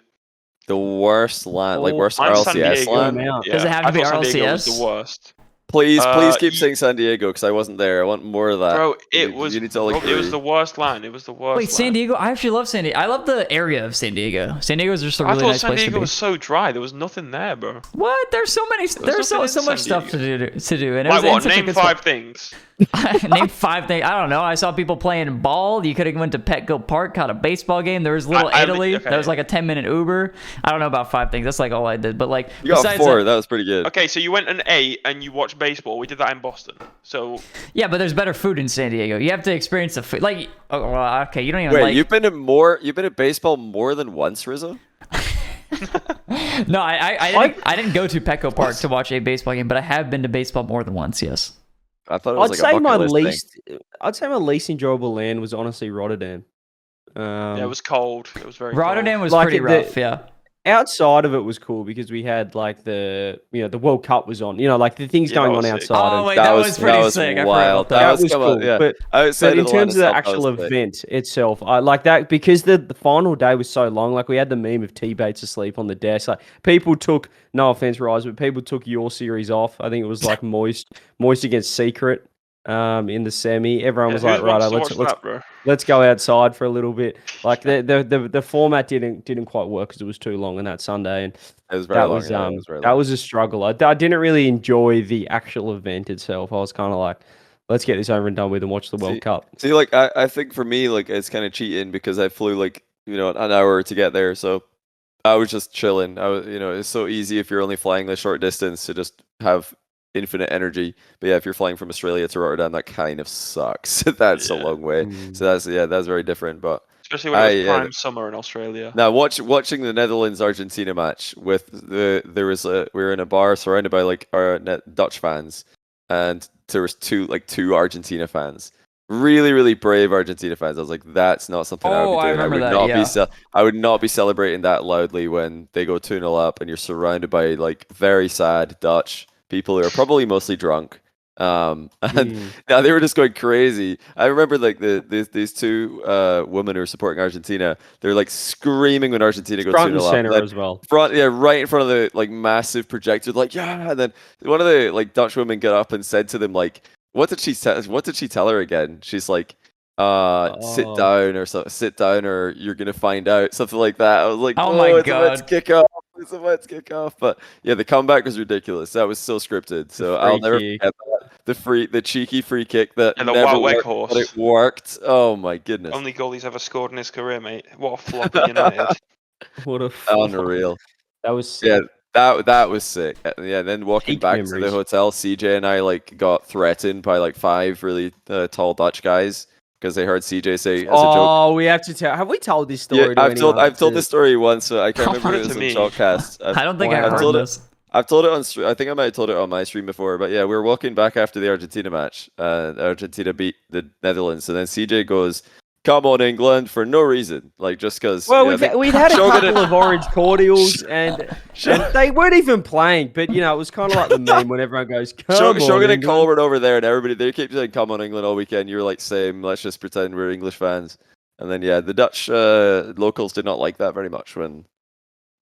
The worst LAN, like worst RLCS LAN. Does it have to be RLCS? San Diego was the worst. Please keep saying San Diego because I wasn't there. I want more of that. Bro, it was the worst LAN. It was the worst. Wait, San Diego? I actually love San Diego. I love the area of San Diego. San Diego is just a really nice place to be. I thought San Diego was so dry. There was nothing there, bro. What? There's so many. There's so much stuff to do. And like what? Name 5 things. Name 5 things. I don't know. I saw people playing ball. You could have went to Petco Park, caught a baseball game. There was Little Italy. That was like a 10-minute Uber. I don't know about 5 things. That's like all I did. But like, you got 4. That was pretty good. Okay, so you went an 8 and you watched baseball. We did that in Boston. So yeah, but there's better food in San Diego. You have to experience the food. Like, okay, you don't even. Wait, you've been to baseball more than once, Rizzo? No, I didn't go to Petco Park to watch a baseball game, but I have been to baseball more than once. Yes. I thought it was I'd say my least enjoyable LAN was honestly Rotterdam. Yeah, it was cold. It was very Rotterdam cold. was pretty rough. Yeah. Outside of it was cool because we had like the World Cup was on, like the things going on outside. Oh wait, that was pretty sick. Wild. That was cool. Yeah. But in terms of the actual event itself, I like that because the final day was so long. Like we had the meme of T-Bates asleep on the desk. Like people took, no offense, Rise, but people took your series off. I think it was like Moist against Secret. In the semi, everyone was like, "Right, let's go outside for a little bit." Like the format didn't quite work because it was too long on that Sunday, and that was a struggle. I didn't really enjoy the actual event itself. I was kind of like, "Let's get this over and done with and watch the World Cup." See, like I think for me, like it's kind of cheating because I flew like an hour to get there, so I was just chilling. I was, it's so easy if you're only flying a short distance to just have infinite energy, but yeah, if you're flying from Australia to Rotterdam, that kind of sucks. That's a long way. So that's very different. But especially when it was prime summer in Australia. Now watching the Netherlands Argentina match with we were in a bar surrounded by like our Dutch fans, and there was two Argentina fans. Really, really brave Argentina fans. I was like, that's not something I would be doing. I would not be celebrating that loudly when they go 2-0 up and you're surrounded by like very sad Dutch people who are probably mostly drunk. And now they were just going crazy. I remember like these 2 women who are supporting Argentina. They're like screaming when Argentina goes 2-0 up. Center as well. Right in front of the like massive projector. Like and then one of the like Dutch women got up and said to them like, what did she tell her again? She's like, sit down or you're gonna find out, something like that. I was like, oh my god, it's about to kick off. But yeah, the comeback was ridiculous. That was so scripted. So I'll never forget that. The cheeky free kick that and the never wild worked, horse. but it worked. Oh my goodness! Only goal he's ever scored in his career, mate. What a flop at United. What a flop. Unreal. That was sick. Yeah. That was sick. Yeah, then walking back to the hotel, CJ and I like got threatened by like 5 really tall Dutch guys because they heard CJ say as a joke. Oh, we have to tell. Have we told this story? Yeah, I've told this story once. So I can't remember if it was in Shotcast. I don't think I've heard this. I've told it on stream. I think I might have told it on my stream before. But yeah, we were walking back after the Argentina match. Argentina beat the Netherlands, and then CJ goes, "Come on, England," for no reason, like just because. Well, we'd had a couple of orange cordials, and they weren't even playing. But it was kind of like the meme when everyone goes, "Come on, Shogun and England." Colbert over there, and everybody they keep saying, "Come on, England," all weekend. You were like, "Same. Let's just pretend we're English fans." And then the Dutch locals did not like that very much when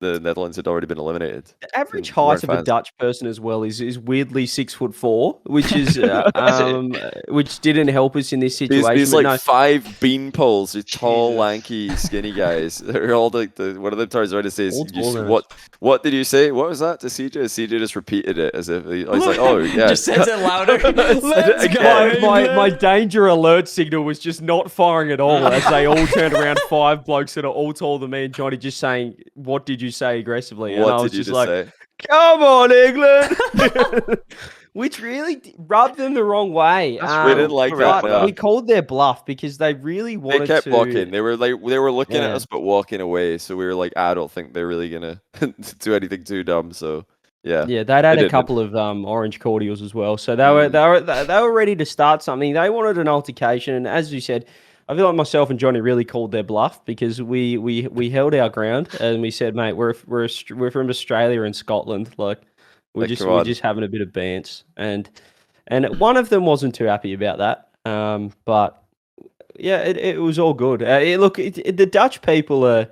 the Netherlands had already been eliminated. The average They weren't height of a fans. Dutch person as well is weirdly 6'4", which is which didn't help us in this situation. These but like no, 5 bean poles, these tall, Jesus. lanky, skinny guys. They're all like one of them tries to say All taller than what did you say? What was that to CJ? CJ just repeated it as if he's like, oh yeah. Just says it louder. Let's go, my England. danger alert signal was just not firing at all as they all turned around, 5 blokes that are all taller than me and Johnny just saying, "What did you say?" aggressively, and I What was did you just just like, say? "Come on, England," which really rubbed them the wrong way. That's We didn't like that. But No. we called their bluff because they really They wanted kept to. walking. They were looking at Yeah. us but walking away. So we were like, I don't think they're really gonna do anything too dumb. So yeah. Yeah, they'd had They a didn't. couple of orange cordials as well, so they were ready to start something. They wanted an altercation, and as you said, I feel like myself and Johnny really called their bluff because we held our ground and we said, mate, we're from Australia and Scotland, like we're Like, come on. just having a bit of bants, and one of them wasn't too happy about that, but yeah, it was all good. The Dutch people are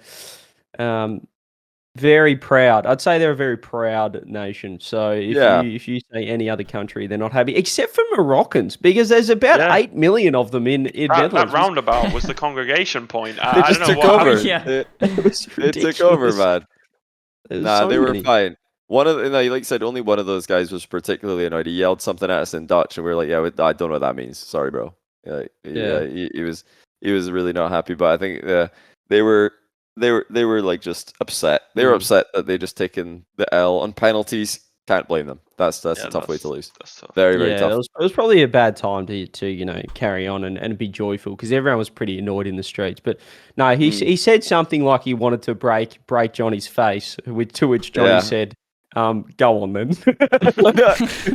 very proud. I'd say they're a very proud nation. So if you say any other country, they're not happy, except for Moroccans, because there's about 8 million of them in That Netherlands. roundabout was the congregation point. They I just don't know took what over. happened. Yeah. It took over, man. Nah, they were many. fine. One of like you said, only one of those guys was particularly annoyed. He yelled something at us in Dutch, and we were like, "Yeah, I don't know what that means. Sorry, bro." Yeah. He was really not happy. But I think they were like just upset. They were upset that they just taken the L on penalties. Can't blame them. That's a tough way to lose. That's tough. Very very Yeah, tough. it was probably a bad time to carry on and be joyful because everyone was pretty annoyed in the streets. But no, he said something like he wanted to break Johnny's face, to which Johnny Yeah. said, "Go on then."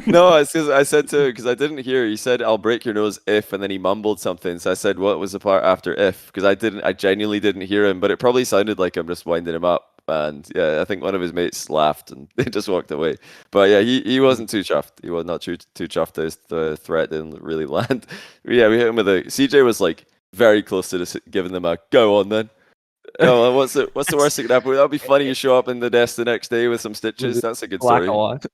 No, it's because I said to him because I didn't hear. He said, "I'll break your nose if," and then he mumbled something. So I said, "What was the part after if?" Because I genuinely didn't hear him, but it probably sounded like I'm just winding him up. And yeah, I think one of his mates laughed and they just walked away. But yeah, he wasn't too chuffed. He was not too chuffed. The threat didn't really land. Yeah, we hit him with a. CJ was like very close to giving them a go on then. No, what's the worst that could happen? That'd be funny. You show up in the desk the next day with some stitches. That's a good Black story. eye.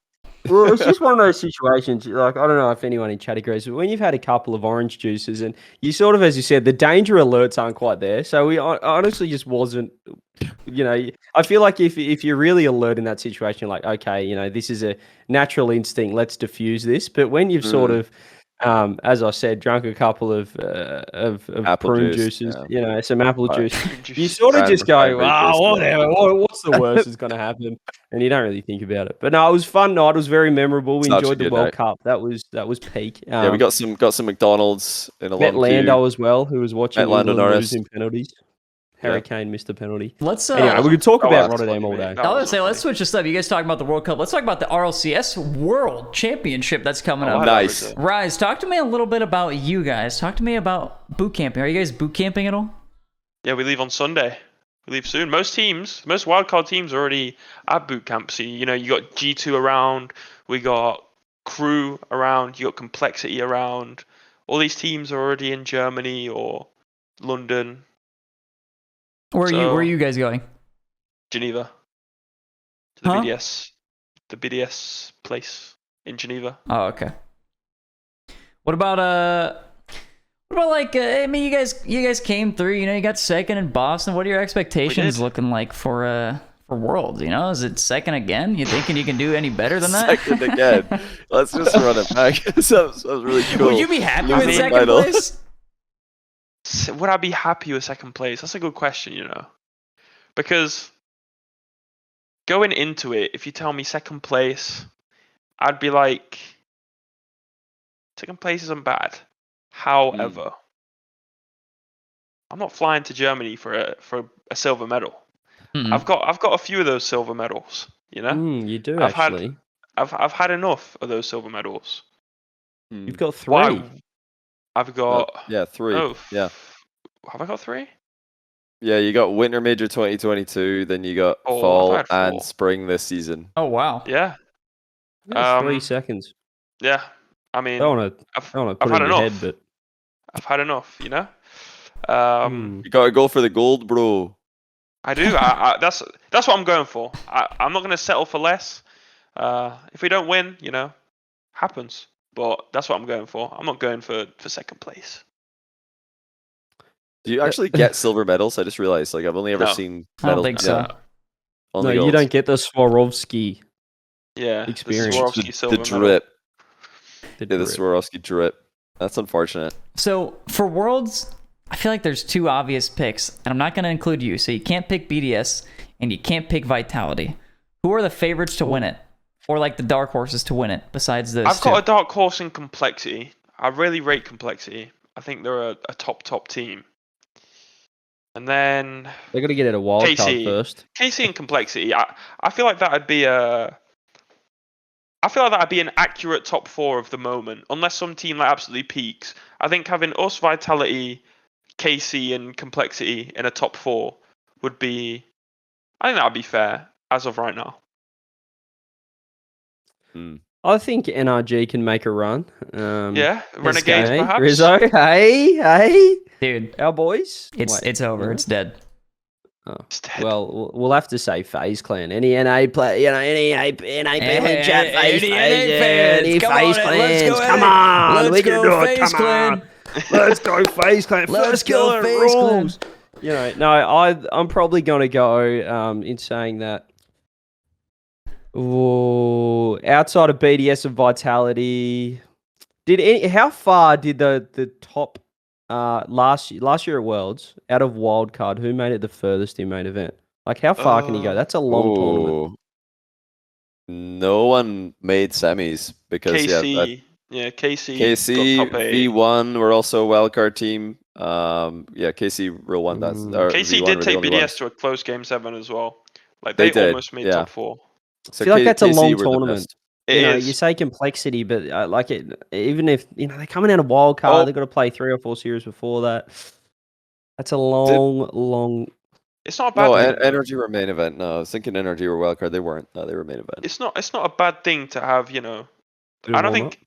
Well, it's just one of those situations. Like, I don't know if anyone in chat agrees, but when you've had a couple of orange juices and you sort of, as you said, the danger alerts aren't quite there. So we honestly just wasn't. I feel like if you're really alert in that situation, you're like, okay, this is a natural instinct. Let's diffuse this. But when you've sort of, as I said, drunk a couple of Apple prune juice, juices, yeah. some apple Right. juice, you sort of just go, Cranberry juice, whatever. What's the worst that's going to happen? And you don't really think about it. But no, it was a fun night. It was very memorable. We Such a enjoyed the good World night. Cup. That was peak. Yeah, we got some McDonald's in a met long Lando queue. as well, who was watching Met Lando England Norris. lose in penalties. Harry Kane missed a penalty. Let's Anyway, we could talk Oh, about that's Rotterdam funny, all mate. day. That I was was gonna say, not let's switch this up. You guys talking about the World Cup. Let's talk about the RLCS World Championship that's coming Oh, up. Nice. Rise, talk to me a little bit about you guys. Talk to me about boot camping. Are you guys boot camping at all? Yeah, we leave on Sunday. We leave soon. Most wildcard teams are already at boot camp. So, you got G2 around, we got Crew around, you got Complexity around. All these teams are already in Germany or London, Where So- are you guys going? Geneva. To the Huh? the BDS place in Geneva. Oh, okay. What about like I mean, you guys came through. You got second in Boston. What are your expectations did. looking like for Worlds? Is it second again? You thinking you can do any better than that? Second again. Let's just run it back. Sounds really cool. Would you be happy Losing with the second title. place? Would I be happy with second place? That's a good question, Because going into it, if you tell me second place, I'd be like, second place isn't bad. However, I'm not flying to Germany for a silver medal. Mm-mm. I've got a few of those silver medals, You do I've had- actually. I've had enough of those silver medals. You've got 3. Why? I've got Yeah, 3. oh, Yeah. Have I got 3? Yeah, you got Winter Major 2022, then you got Oh, I Fall thought I had 4. and Spring this season. Oh wow. Yeah, That's 3 Um, seconds. yeah. I I mean, don't want to I've put I've it had in your head, enough. but I've had enough. You gotta go for the gold, bro. I do. That's what I'm going for. I'm not going to settle for less. If we don't win, happens. But that's what I'm going for. I'm not going for second place. Do you actually get silver medals? I just realized, like, I've only ever No. seen I don't medals. think so. No, Only you golds. don't get the Swarovski Yeah, experience. the Swarovski silver the medal. drip. The Yeah, the drip. Swarovski drip. That's unfortunate. So for Worlds, I feel like there's two obvious picks, and I'm not going to include you. So you can't pick BDS, and you can't pick Vitality. Who are the favorites to win it? Or like the dark horses to win it, besides those I've two? got a dark horse in Complexity. I really rate Complexity. I think they're a top team. And then They're going to get it a wild card KC. first. KC and Complexity. I feel like that'd be an accurate top 4 of the moment, unless some team like absolutely peaks. I think having us, Vitality, KC, and Complexity in a top 4 would be. I think that would be fair as of right now. I think NRG can make a run. Yeah, Renegades guy. perhaps. Rizzo, hey, Dude, our boys. it's over. no? It's dead. Oh. It's dead. Well, we'll have to say FaZe Clan. Any NA play, any NA people in chat, FaZe NA fans, fans, come FaZe on, let's clans, go come NA. on, Let's we can go do it, FaZe come Clan. on. Let's go FaZe Clan. Let's First go killer FaZe Clan. rules. No, I'm probably gonna go in saying that. Ooh, outside of BDS and Vitality, how far did the top last year at Worlds out of wildcard? Who made it the furthest in main event? Like how far can you go? That's a long tournament. No one made semis because KC. KC got top 8. V1 were also a wildcard team. KC real one. That's KC V1 did were the take only BDS ones. to a close game 7 as well. Like They they did, almost made yeah. top 4. So I feel like that's a KC long were the tournament. best. You say complexity, but like it, even if they're coming out of wild card, they've got to play 3 or 4 series before that. That's a long. It's not a bad thing. Energy were main event. No, I was thinking Energy were wildcard. They weren't. No, they were main event. It's not a bad thing to have. I don't think.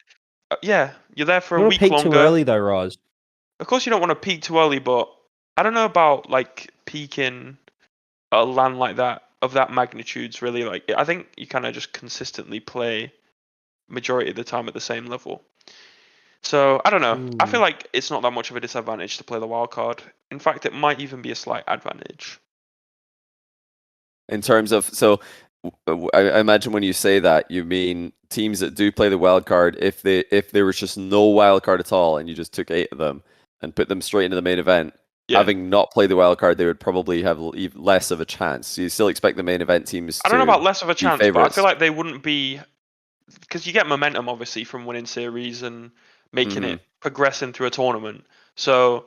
You're there for You a don't week peak longer. too early though, Rise. Of course, you don't want to peak too early, but I don't know about like peaking a LAN like that of that magnitudes. Really, like I think you kind of just consistently play majority of the time at the same level. So I don't know. I feel like it's not that much of a disadvantage to play the wild card. In fact, it might even be a slight advantage. In terms of, so I imagine when you say that, you mean teams that do play the wild card, if there was just no wild card at all and you just took 8 of them and put them straight into the main event, having not played the wild card, they would probably have less of a chance. So you still expect the main event teams I don't know about less of a chance, but I favorites. feel like they wouldn't be, because you get momentum obviously from winning series and making it progressing through a tournament. So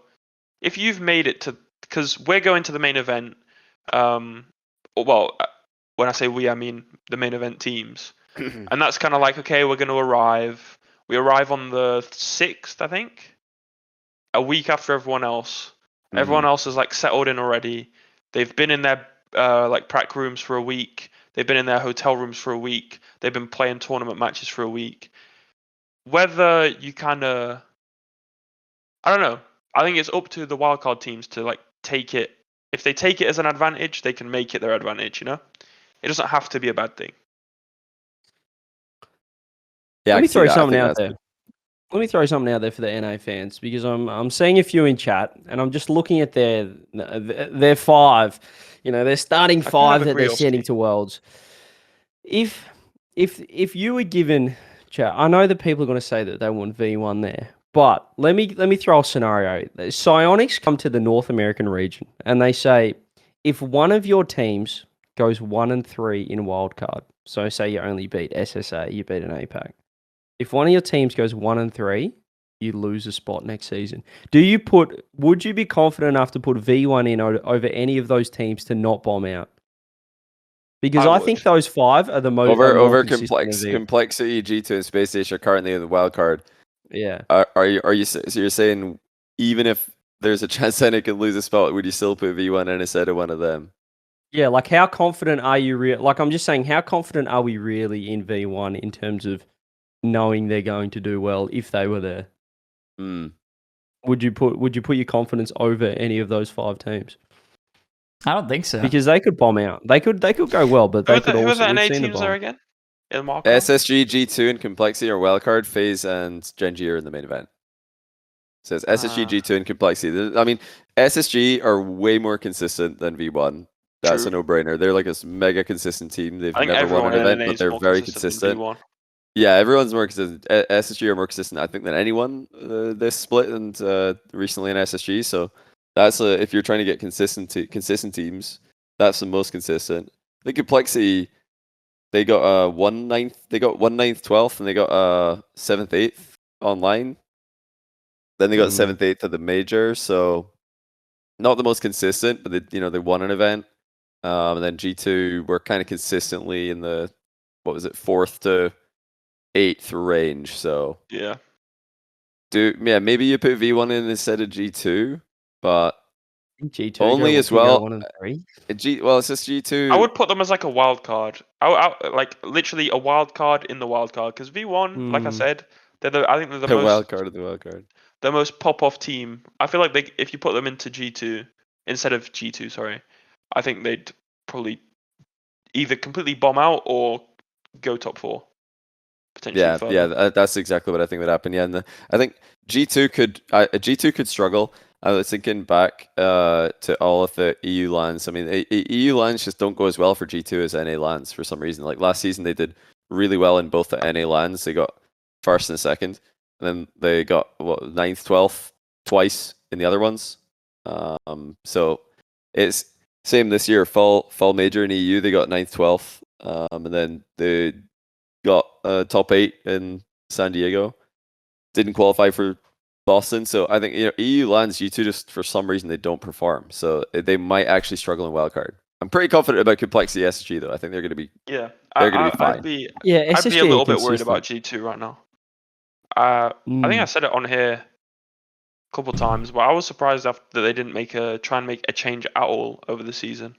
if you've made it to, because we're going to the main event, well, when I say we, I mean the main event teams, and that's kind of like, okay, we're going to arrive. We arrive on the 6th, I think, a week after everyone else. Everyone else is like settled in already. They've been in their like prac rooms for a week. They've been in their hotel rooms for a week. They've been playing tournament matches for a week. Whether you kind of, I don't know. I think it's up to the wildcard teams to like take it. If they take it as an advantage, they can make it their advantage. It doesn't have to be a bad thing. Yeah, Let me throw something out out there. Let me throw something out there for the NA fans, because I'm seeing a few in chat and I'm just looking at their 5. Their starting 5 that they're sending to Worlds. If you were given, chat, I know that people are going to say that they want V1 there, but let me throw a scenario. Psionics come to the North American region and they say, if one of your teams goes 1-3 in wildcard, so say you only beat SSA, you beat an APAC. If one of your teams goes 1-3, you lose a spot next season. Would you be confident enough to put V1 in over any of those teams to not bomb out? Because I think those 5 are the most over complexity. G2 and Space Station are currently in the wild card. Yeah. So you're saying even if there's a chance that it could lose a spot, would you still put V1 in instead of one of them? Yeah, like how confident are you? I'm just saying, how confident are we really in V1 in terms of knowing they're going to do well if they were there? Would you put your confidence over any of those 5 teams? I don't think so. Because they could bomb out. They could go well, but they could Who are also. the NA We've seen the teams there bomb. again? Il Marco? SSG, G2, and Complexity are wildcard. FaZe and Genji are in the main event. It says SSG, G2, and Complexity. I mean, SSG are way more consistent than V1. That's a no-brainer. They're like a mega consistent team. They've never won an event, but they're very consistent. Yeah, everyone's more consistent. SSG are more consistent, I think, than anyone this split and recently in SSG. So that's if you're trying to get consistent teams, that's the most consistent. I think Complexity, they got 1/9, they got 1/9, 12th, and they got 7th, 8th online. Then they got 7th, 8th at the major. So not the most consistent, but they won an event. And then G2 were kind of consistently in the 4th to 8th range. So maybe you put V1 in instead of G2, but G2 only as well. 1 and 3. It's just G2. I would put them as like a wild card. Like literally a wild card in the wild card, because V1, like I said, I think they're the most wild card of the wild card. The most pop-off team. I feel like if you put them into G2 instead of G2, sorry, I think they'd probably either completely bomb out or go top 4. Potentially that's exactly what I think would happen. Yeah, and I think G2 could struggle. I was thinking back to all of the EU LANs. I mean, EU LANs just don't go as well for G2 as NA LANs for some reason. Like last season, they did really well in both the NA LANs. They got 1st and 2nd. And then they got 9th, 12th twice in the other ones. So it's same this year. Fall major in EU, they got 9th, 12th. And then they got top 8 in San Diego. Didn't qualify for Boston. So I think EU lands G2 just for some reason they don't perform. So they might actually struggle in wildcard. I'm pretty confident about Complexity SSG though. I think they're going to be they're going to be fine. I'd be SSG a little bit worried about G2 right now. I think I said it on here a couple of times, but I was surprised that they didn't try and make a change at all over the season.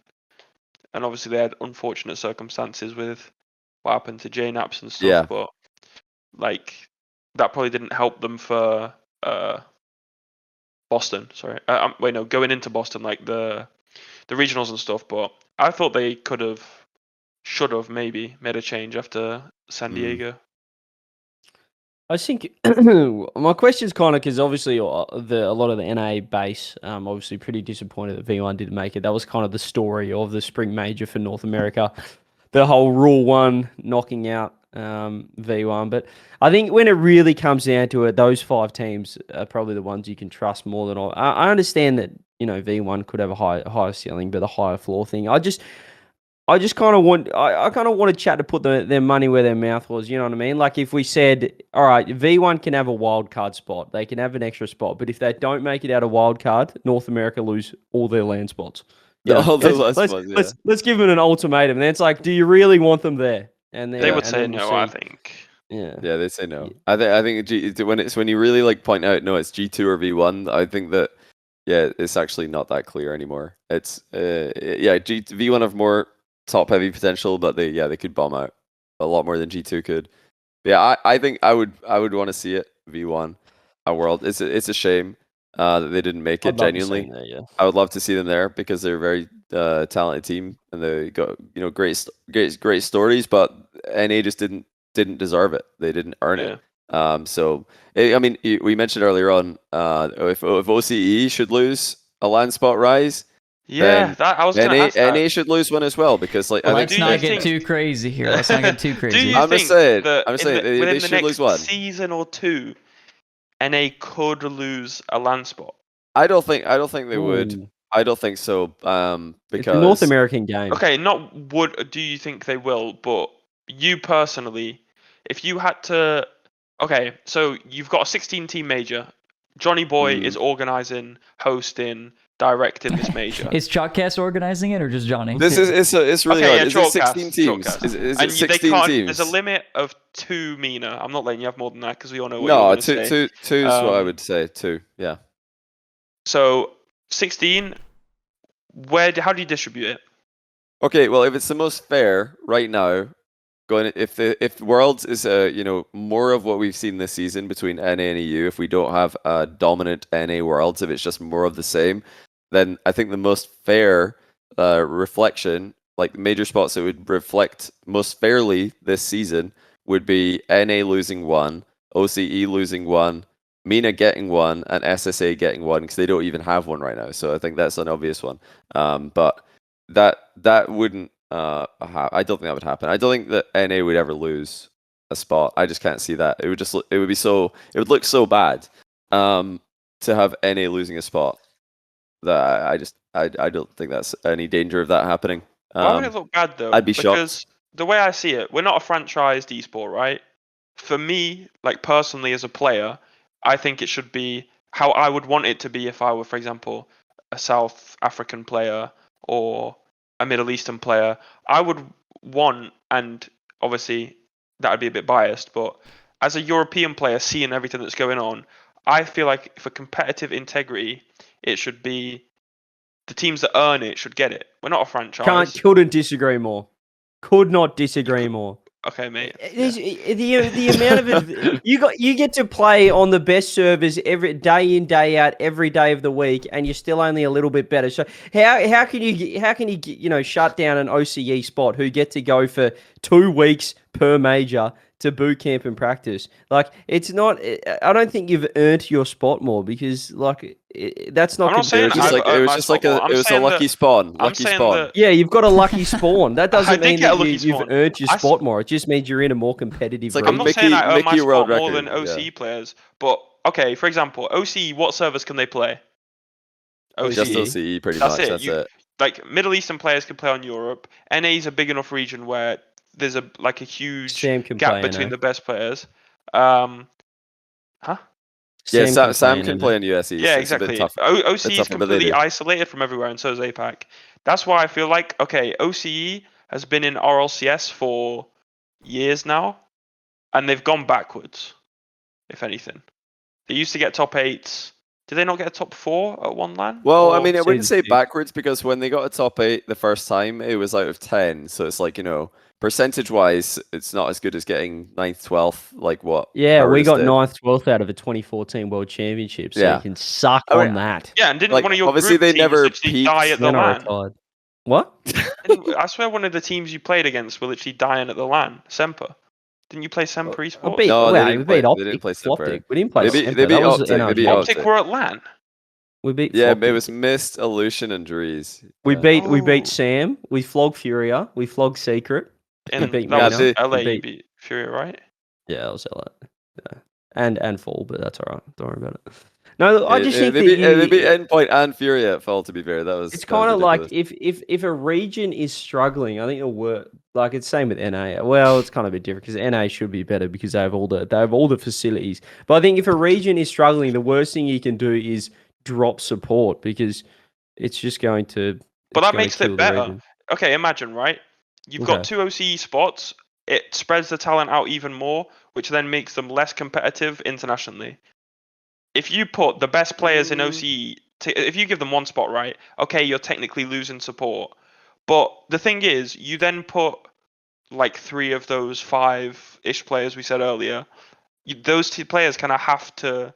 And obviously they had unfortunate circumstances with what happened to JNAPS and stuff, but like that probably didn't help them for Boston. Sorry, going into Boston, like the regionals and stuff. But I thought they should have maybe made a change after San Diego. I think my question is kind of because obviously a lot of the NA base, obviously pretty disappointed that V1 didn't make it. That was kind of the story of the spring major for North America, the whole Rule 1 knocking out V1. But I think when it really comes down to it, those 5 teams are probably the ones you can trust more than all. I understand that V1 could have a higher ceiling, but a higher floor thing. I just kind of want, I kind of want to chat to put their money where their mouth was. You know what I mean? Like if we said, all right, V1 can have a wild card spot, they can have an extra spot, but if they don't make it out of wild card, North America lose all their LAN spots. Let's give them an ultimatum. And then it's like, do you really want them there? And then, they would say no. I think. Yeah, they say no. I think when you really like point out, no, it's G2 or V1. I think that it's actually not that clear anymore. It's V1 have more top heavy potential, but they could bomb out a lot more than G2 could. Yeah, I think I would want to see it V1 at World. It's a shame that they didn't make it. Genuinely, I would love to see them there because they're a very talented team and they got great stories, but NA just didn't deserve it. They didn't earn it. So I mean, we mentioned earlier on if OCE should lose a LAN spot rise. Yeah, I was going to ask that. NA should lose one as well because let's not get too crazy here. Let's not get too crazy. Do you think they should lose one season or 2? NA could lose a LAN spot. I don't think they would. I don't think so. Because it's a North American game. Okay, do you think they will? But you personally, if you had to, so you've got a 16-team major. Johnny Boy is organizing, hosting, directing this major. Is Chalkcast organizing it or just Johnny? It's really hard. Is it 16 teams? Is it 16 teams? There's a limit of 2, Mina. I'm not letting you have more than that because we all know what you're going to say. Two is what I would say. 2, yeah. So 16. How do you distribute it? Okay, well, if it's the most fair right now, if Worlds is more of what we've seen this season between NA and EU, if we don't have dominant NA Worlds, if it's just more of the same, then I think the most fair reflection, like major spots that would reflect most fairly this season would be NA losing 1, OCE losing 1, MENA getting 1, and SSA getting 1 because they don't even have one right now. So I think that's an obvious one. But that wouldn't. I don't think that would happen. I don't think that NA would ever lose a spot. I just can't see that. It would look so bad to have NA losing a spot that I don't think that's any danger of that happening. Why would it look bad though? I'd be shocked. Because the way I see it, we're not a franchised esport, right? For me, like personally as a player, I think it should be how I would want it to be if I were, for example, a South African player or a Middle Eastern player. I would want, and obviously that would be a bit biased, but as a European player seeing everything that's going on, I feel like for competitive integrity, it should be the teams that earn it should get it. We're not a franchise. Couldn't disagree more. Could not disagree more. Okay, mate. The amount of you get to play on the best servers every day in, day out, every day of the week, and you're still only a little bit better. So how can you shut down an OCE spot who get to go for 2 weeks per major to boot camp and practice? Like, it's not. I don't think you've earned your spot more because that's not. I'm not saying it was just like a lucky spawn. Lucky spawn. Yeah, you've got a lucky spawn. That doesn't mean that you've earned your spot spawn. more. It just means you're in a more competitive. I'm not saying I earn my spot more than OCE players, but okay. For example, OCE, what servers can they play? OCE. Just OCE, pretty much. That's it. Like Middle Eastern players can play on Europe. NA is a big enough region where there's a huge gap between the best players. Huh? Yeah, Sam can play in USE. Yeah, exactly. OCE is completely isolated from everywhere, and so is APAC. That's why I feel like, okay, OCE has been in RLCS for years now, and they've gone backwards, if anything. They used to get top 8s. Did they not get a top 4 at one LAN? Well, I mean, I wouldn't say backwards because when they got a top 8 the first time, it was out of 10. So it's like, percentage-wise, it's not as good as getting 9th, 12th, like what? Yeah, we got 9th, 12th out of the 2014 World Championship, so you can suck on that. Yeah, and didn't one of your obviously group they never literally die at the LAN? What? I swear one of the teams you played against were literally dying at the LAN. Semper. Didn't you play Semper Esports? No, they didn't play Semper. We didn't play Semper. They beat Optic. Optic were at LAN. We beat Floptic. It was Mist, Illusion, and Drees. We beat Sam. We flogged Furia. We flogged Secret. And that was LA. You beat Furia, right? Yeah, that was LA. Yeah. And Fall, but that's all right. Don't worry about it. No, I just think they beat Endpoint and Furia at Fall. To be fair, it's kind of like if a region is struggling, I think it'll work. Like it's same with NA. Well, it's kind of a bit different because NA should be better because they have all the facilities. But I think if a region is struggling, the worst thing you can do is drop support because it's just going to. But that makes it better. Okay, imagine, right? You've got 2 OCE spots. It spreads the talent out even more, which then makes them less competitive internationally. If you put the best players in OCE, if you give them 1 spot, right? Okay, you're technically losing support. But the thing is, you then put like 3 of those 5-ish players we said earlier. Those 2 players kind of have to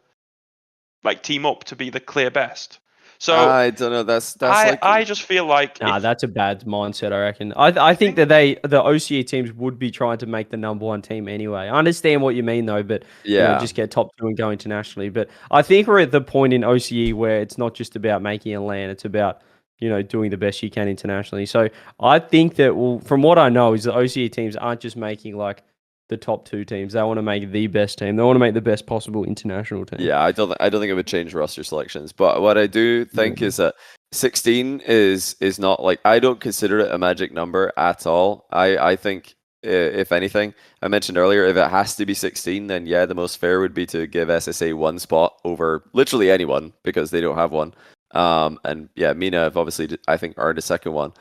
like team up to be the clear best. So I don't know. That's I just feel like that's a bad mindset. I reckon. I think that the OCE teams would be trying to make the number 1 team anyway. I understand what you mean though, but just get top 2 and go internationally. But I think we're at the point in OCE where it's not just about making a LAN; it's about doing the best you can internationally. So I think that from what I know is the OCE teams aren't just making like the top 2 teams. They want to make the best team. They want to make the best possible international team. Yeah, I don't think it would change roster selections. But what I do think is that 16 is not like, I don't consider it a magic number at all. I think if anything, I mentioned earlier, if it has to be 16, then yeah, the most fair would be to give SSA 1 spot over literally anyone because they don't have one. And yeah, MENA have obviously, I think, earned a second one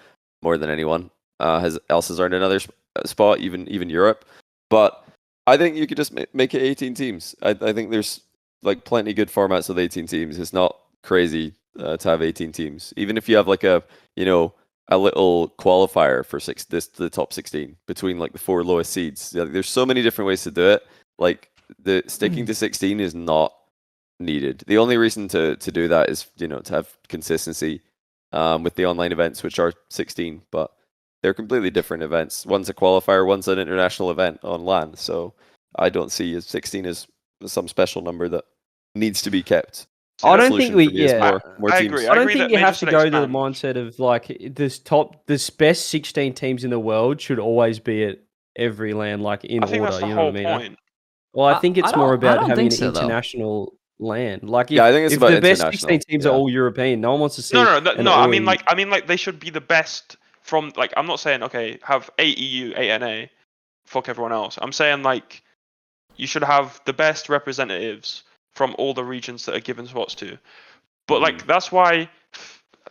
more than anyone has earned another spot, even Europe. But I think you could just make it 18 teams. I think there's like plenty good formats with 18 teams. It's not crazy to have 18 teams. Even if you have like a little qualifier for the top 16 between like the 4 lowest seeds. There's so many different ways to do it. Like the sticking to 16 is not needed. The only reason to do that is to have consistency. with the online events, which are 16, but they're completely different events. One's a qualifier, one's an international event on LAN. So I don't see 16 as some special number that needs to be kept. So I don't think more teams. I agree. I don't think you have to go to the mindset of like this best 16 teams in the world should always be at every LAN, like in order. That's the you whole know what I mean? point. Well, I think it's more about having an international LAN. Like, I think it's about the best 16 teams are all European, no one wants to see. No. I mean, like they should be the best from. Like, I'm not saying have 8 EU, 8 NA, fuck everyone else. I'm saying like you should have the best representatives from all the regions that are given spots to. But like that's why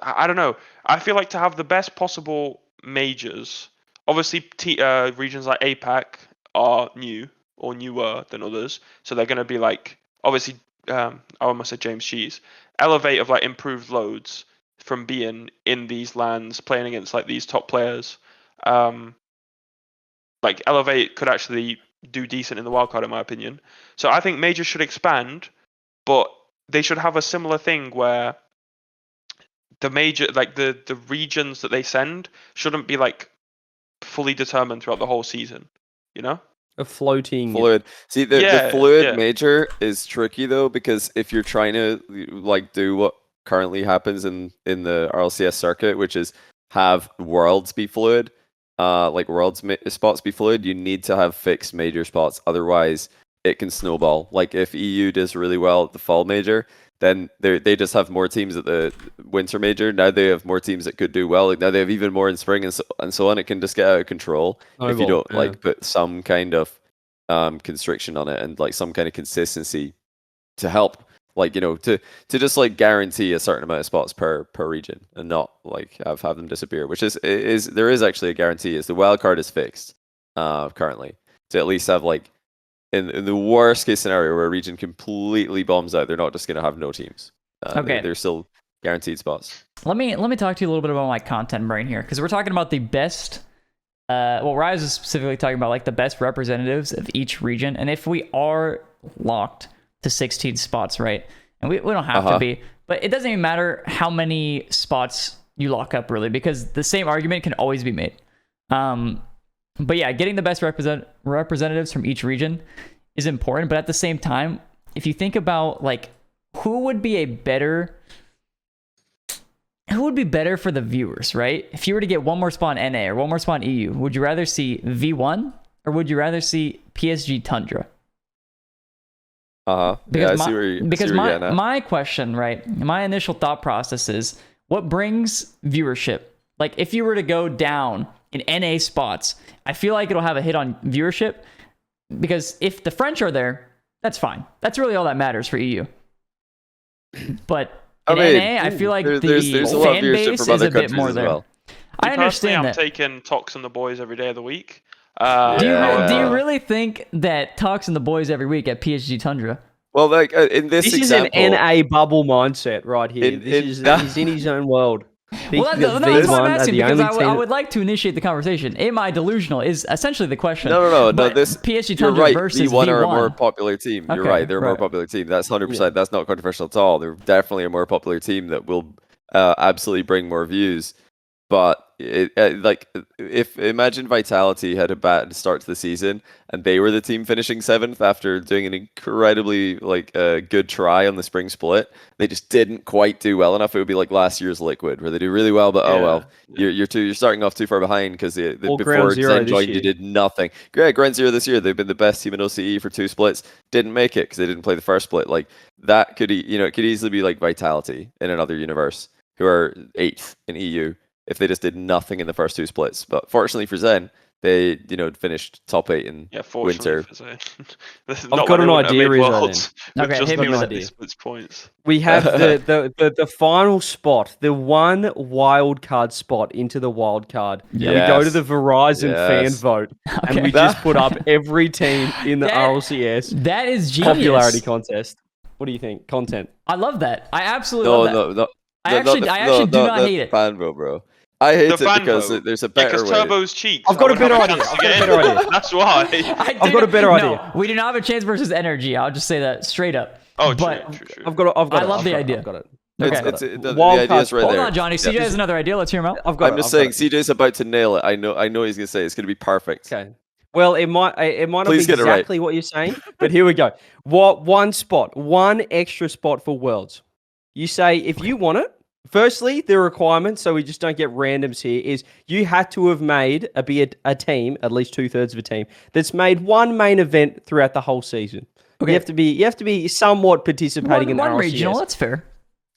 I don't know. I feel like to have the best possible majors. Obviously, regions like APAC are new or newer than others, so they're going to be like obviously. I almost said James Cheese. Elevate of like improved loads from being in these LANs, playing against like these top players. Like Elevate could actually do decent in the wildcard, in my opinion. So I think majors should expand, but they should have a similar thing where the major, like the regions that they send, shouldn't be like fully determined throughout the whole season. You know. A floating fluid. See, the fluid major is tricky though, because if you're trying to like do what currently happens in the RLCS circuit, which is have worlds be fluid, like worlds spots be fluid, you need to have fixed major spots. Otherwise, it can snowball. Like if EU does really well at the fall major, then they just have more teams at the winter major. Now they have more teams that could do well. Like now they have even more in spring and so on. It can just get out of control if you don't like put some kind of constriction on it and like some kind of consistency to help, like, you know, to just like guarantee a certain amount of spots per region and not like have them disappear. Which is there is actually a guarantee. Is the wild card is fixed currently to at least have like. In the worst case scenario where a region completely bombs out, they're not just going to have no teams. They're still guaranteed spots. Let me talk to you a little bit about my content brain here, because we're talking about the best. Well, Rise is specifically talking about like the best representatives of each region, and if we are locked to 16 spots, right? And we don't have to be, but it doesn't even matter how many spots you lock up, really, because the same argument can always be made. But yeah, getting the best representatives from each region is important. But at the same time, if you think about like who would be better for the viewers, right? If you were to get one more spot in NA or one more spot in EU, would you rather see V1 or would you rather see PSG Tundra? Because my question, right? My initial thought process is what brings viewership? Like if you were to go down in NA spots, I feel like it'll have a hit on viewership, because if the French are there, that's fine. That's really all that matters for EU. But in NA, I feel like the fan base is a bit more there. Well. I understand that. I'm taking Tox and the boys every day of the week. Do you really think that Tox and the boys every week at PSG Tundra? Well, like in this example, is an NA bubble mindset right here. He's in his own world. Well, that's what I'm asking, because I would like to initiate the conversation. Am I delusional? Is essentially the question. No. This PSG Tundra versus V1 are a more popular team. You're right. They're a more popular team. That's 100%. Yeah. That's not controversial at all. They're definitely a more popular team that will absolutely bring more views. But if imagine Vitality had a bad start to the season and they were the team finishing 7th after doing an incredibly good try on the spring split, they just didn't quite do well enough. It would be like last year's Liquid, where they do really well, but you're starting off too far behind because before Zen joined, you did nothing. Great, Ground Zero this year, they've been the best team in OCE for 2 splits. Didn't make it because they didn't play the first split. Like that could it could easily be like Vitality in another universe, who are 8th in EU. If they just did nothing in the first 2 splits. But fortunately for Zen, they finished top 8 in winter. I've got an idea, Okay, hit me with it. Points. We have the final spot, the one wild card spot into the wild card. Yes. We go to the Verizon fan vote, and we just put up every team in the RLCS. That is genius. Popularity contest. What do you think? Content. I love that. I absolutely love that. No. I actually do not hate it. Fan vote, bro. I hate it because there's a better way. Because Turbo's cheap. I've got a better idea. That's why. I've got a better idea. We do not have a chance versus Energy. I'll just say that straight up. Oh, but true. I've got I love the idea. I've got it. The Wild idea card is right Hold there. on, Johnny. CJ has another idea. Let's hear him out. I'm just saying, CJ's about to nail it. I know he's gonna say it's gonna be perfect. Okay. Well, it might not Please be get it right. exactly what you're saying, but here we go. One extra spot for Worlds. You say if you want it. Firstly, the requirement, so we just don't get randoms here, is you had to have made a team, at least 2/3 of a team, that's made one main event throughout the whole season. Okay. You have to be somewhat participating in one RLCS. regional. That's fair.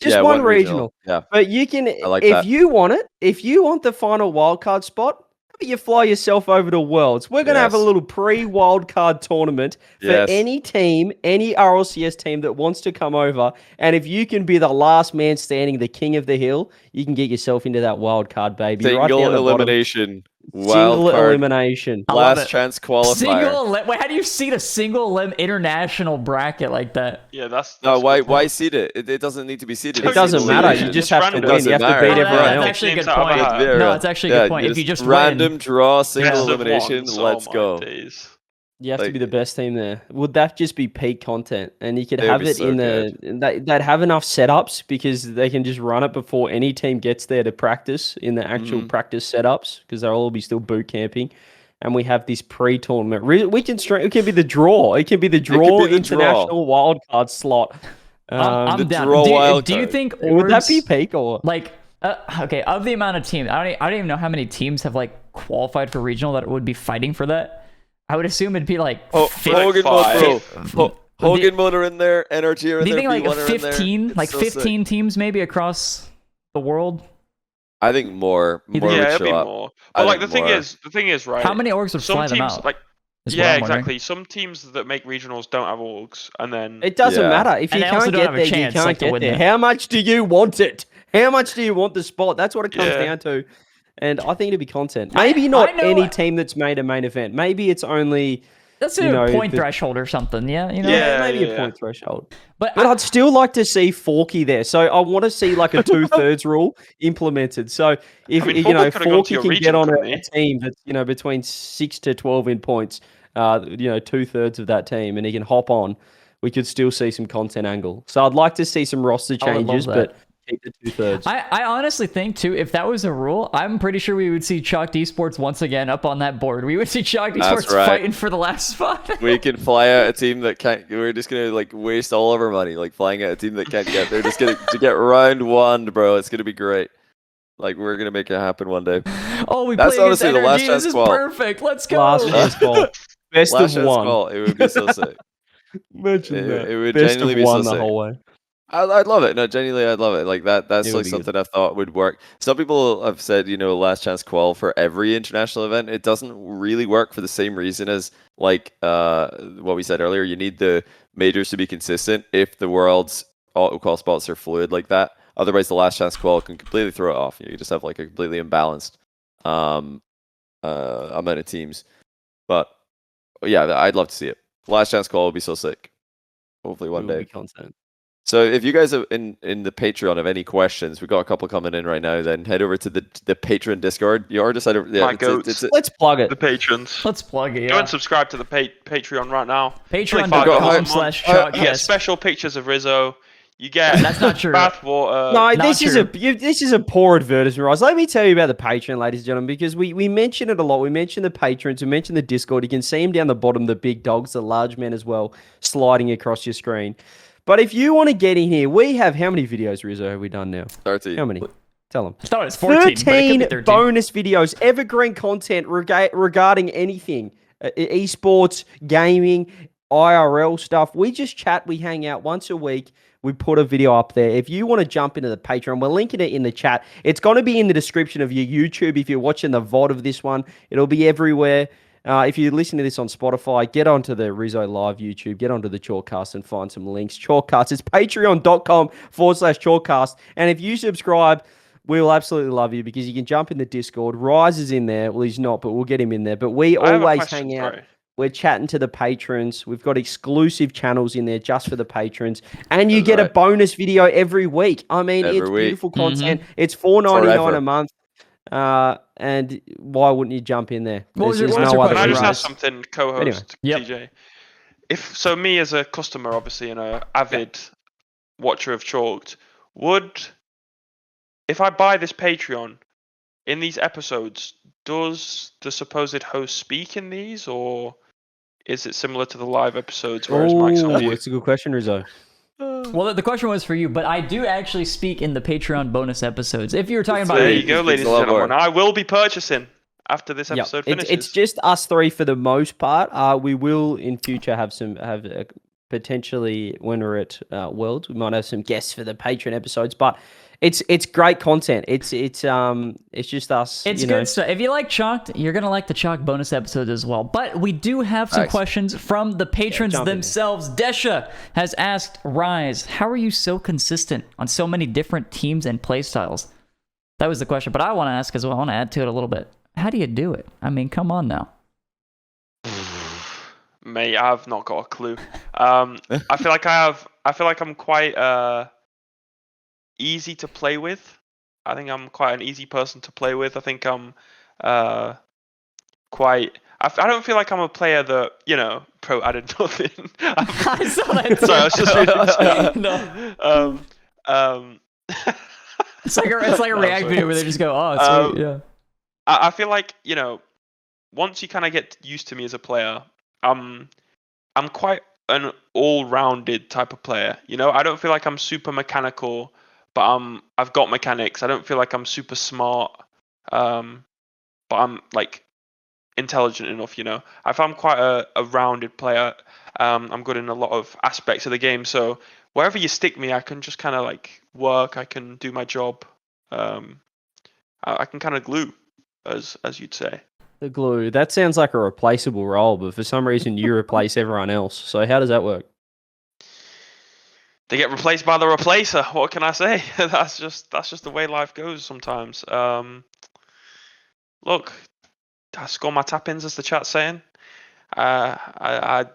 Just one regional. Yeah. But you can, that. You want it, if you want the final wildcard spot, you fly yourself over to Worlds. We're going to have a little pre-wildcard tournament for any team, any RLCS team that wants to come over. And if you can be the last man standing, the king of the hill, you can get yourself into that wildcard, baby. Single elimination. Single elimination. Last chance qualifier. Wait, how do you seed a single elim international bracket like that? Yeah, that's no. Why seed it? It doesn't need to be seeded. It doesn't matter. You just have to win. You have to beat everyone else. That's actually a good point. No, it's actually a good point. If you just random draw, single elimination, let's go. You have to be the best team there. Would that just be peak content? And you could have it in they'd have enough setups because they can just run it before any team gets there to practice in the actual practice setups because they'll all be still boot camping. And we have this pre-tournament. It can be the draw. It can be the draw international wildcard slot. I'm down. Do you think would that be peak or like? Okay, of the amount of teams, I don't even know how many teams have like qualified for regional that would be fighting for that. I would assume it'd be like Hogan mode are in there, NRG are in there. Do you think like B1 15, like 15 teams maybe across the world? I think more. It'd be more. But like the thing is, right? How many orgs would fly them out? Like, exactly. Some teams that make regionals don't have orgs, and then it doesn't matter if you can't get there. You can't get there. How much do you want it? How much do you want the spot? That's what it comes down to. And I think it'd be content. Maybe not any team that's made a main event. Maybe it's only let's do a point threshold or something. Yeah, maybe a point threshold. But I'd still like to see Forky there. So I want to see like a 2/3 rule implemented. So if Forky can get on a team that's between 6 to 12 in points, 2/3 of that team, and he can hop on, we could still see some content angle. So I'd like to see some roster changes, but keep the 2/3. I honestly think too, if that was a rule, I'm pretty sure we would see Chalked Esports once again up on that board. We would see Chalked Esports fighting for the last spot. We can fly out a team that can't. We're just gonna like waste all of our money, like flying out a team that can't get. They're just gonna to get round one, bro. It's gonna be great. Like we're gonna make it happen one day. Oh, that's honestly the last chance call. This is perfect. Let's go. Last chance call. Best of one. Call. It would be so sick. Imagine that. It would Best genuinely of be one so the sick. whole way. I'd love it. No, genuinely, I'd love it. Like that's like something I thought would work. Some people have said, last chance qual for every international event. It doesn't really work for the same reason as like what we said earlier. You need the majors to be consistent if the world's auto qual spots are fluid like that. Otherwise, the last chance qual can completely throw it off. You just have like a completely imbalanced amount of teams. But yeah, I'd love to see it. Last chance qual would be so sick. Hopefully one day. Content. So if you guys have in the Patreon have any questions, we've got a couple coming in right now. Then head over to the Patreon Discord. You already decided. Yeah, let's plug it. The patrons. Let's plug it. Go and subscribe to the Patreon right now. Patreon.com/Chalkcast. You get special pictures of Rizzo. You get that's not true. Bathwater. No, this is a poor advertisement, Ross. Let me tell you about the Patreon, ladies and gentlemen, because we mention it a lot. We mention the patrons. We mention the Discord. You can see them down the bottom, the big dogs, the large men as well, sliding across your screen. But if you want to get in here, we have how many videos, Rizzo, have we done now? 13. How many? Tell them. I thought it was 14, 13 bonus videos, evergreen content regarding anything. Esports, gaming, IRL stuff. We just chat, we hang out once a week. We put a video up there. If you want to jump into the Patreon, we're linking it in the chat. It's going to be in the description of your YouTube. If you're watching the VOD of this one, it'll be everywhere. If you listen to this on Spotify, get onto the Rizzo Live YouTube, get onto the Chalkcast and find some links. Chalkcast, it's patreon.com/Chalkcast. And if you subscribe, we'll absolutely love you because you can jump in the Discord. Rise is in there. Well, he's not, but we'll get him in there. But we always hang out. We're chatting to the patrons. We've got exclusive channels in there just for the patrons. And you get a bonus video every week. I mean, it's beautiful content. It's $4.99 a month. And why wouldn't you jump in there? Can I just ask something, co-host TJ? Me as a customer, obviously, and an avid watcher of Chalked, if I buy this Patreon, in these episodes, does the supposed host speak in these, or is it similar to the live episodes, whereas Mike's on mute? It's a good question, Rizzo. Well, the question was for you, but I do actually speak in the Patreon bonus episodes. If you were talking about There me. you go, ladies and gentlemen. I will be purchasing after this episode finishes. It's just us three for the most part. We will in future have potentially when we're at Worlds, we might have some guests for the Patreon episodes, but it's great content. It's just us. It's good stuff. If you like Chalked, you're gonna like the Chalked bonus episode as well. But we do have some questions from the patrons themselves. Desha has asked Rise, how are you so consistent on so many different teams and playstyles? That was the question, but I want to ask as well. I want to add to it a little bit. How do you do it? I mean, come on now. Mate, I've not got a clue. I feel like I'm quite easy to play with. I think I'm quite an easy person to play with. I think I'm quite. I don't feel like I'm a player that pro added nothing. I saw that too. Sorry, I was just reading. No. It's like a React video where they just go, "Oh, sweet, yeah." I feel like once you kind of get used to me as a player, I'm quite an all-rounded type of player. I don't feel like I'm super mechanical, but I've got mechanics. I don't feel like I'm super smart, but I'm like intelligent enough. I'm quite a rounded player. I'm good in a lot of aspects of the game. So wherever you stick me, I can just kind of like work. I can do my job. I can kind of glue, as you'd say. The glue. That sounds like a replaceable role, but for some reason you replace everyone else. So how does that work? They get replaced by the replacer. What can I say? That's just the way life goes sometimes. Look, I score my tap-ins, as the chat's saying. I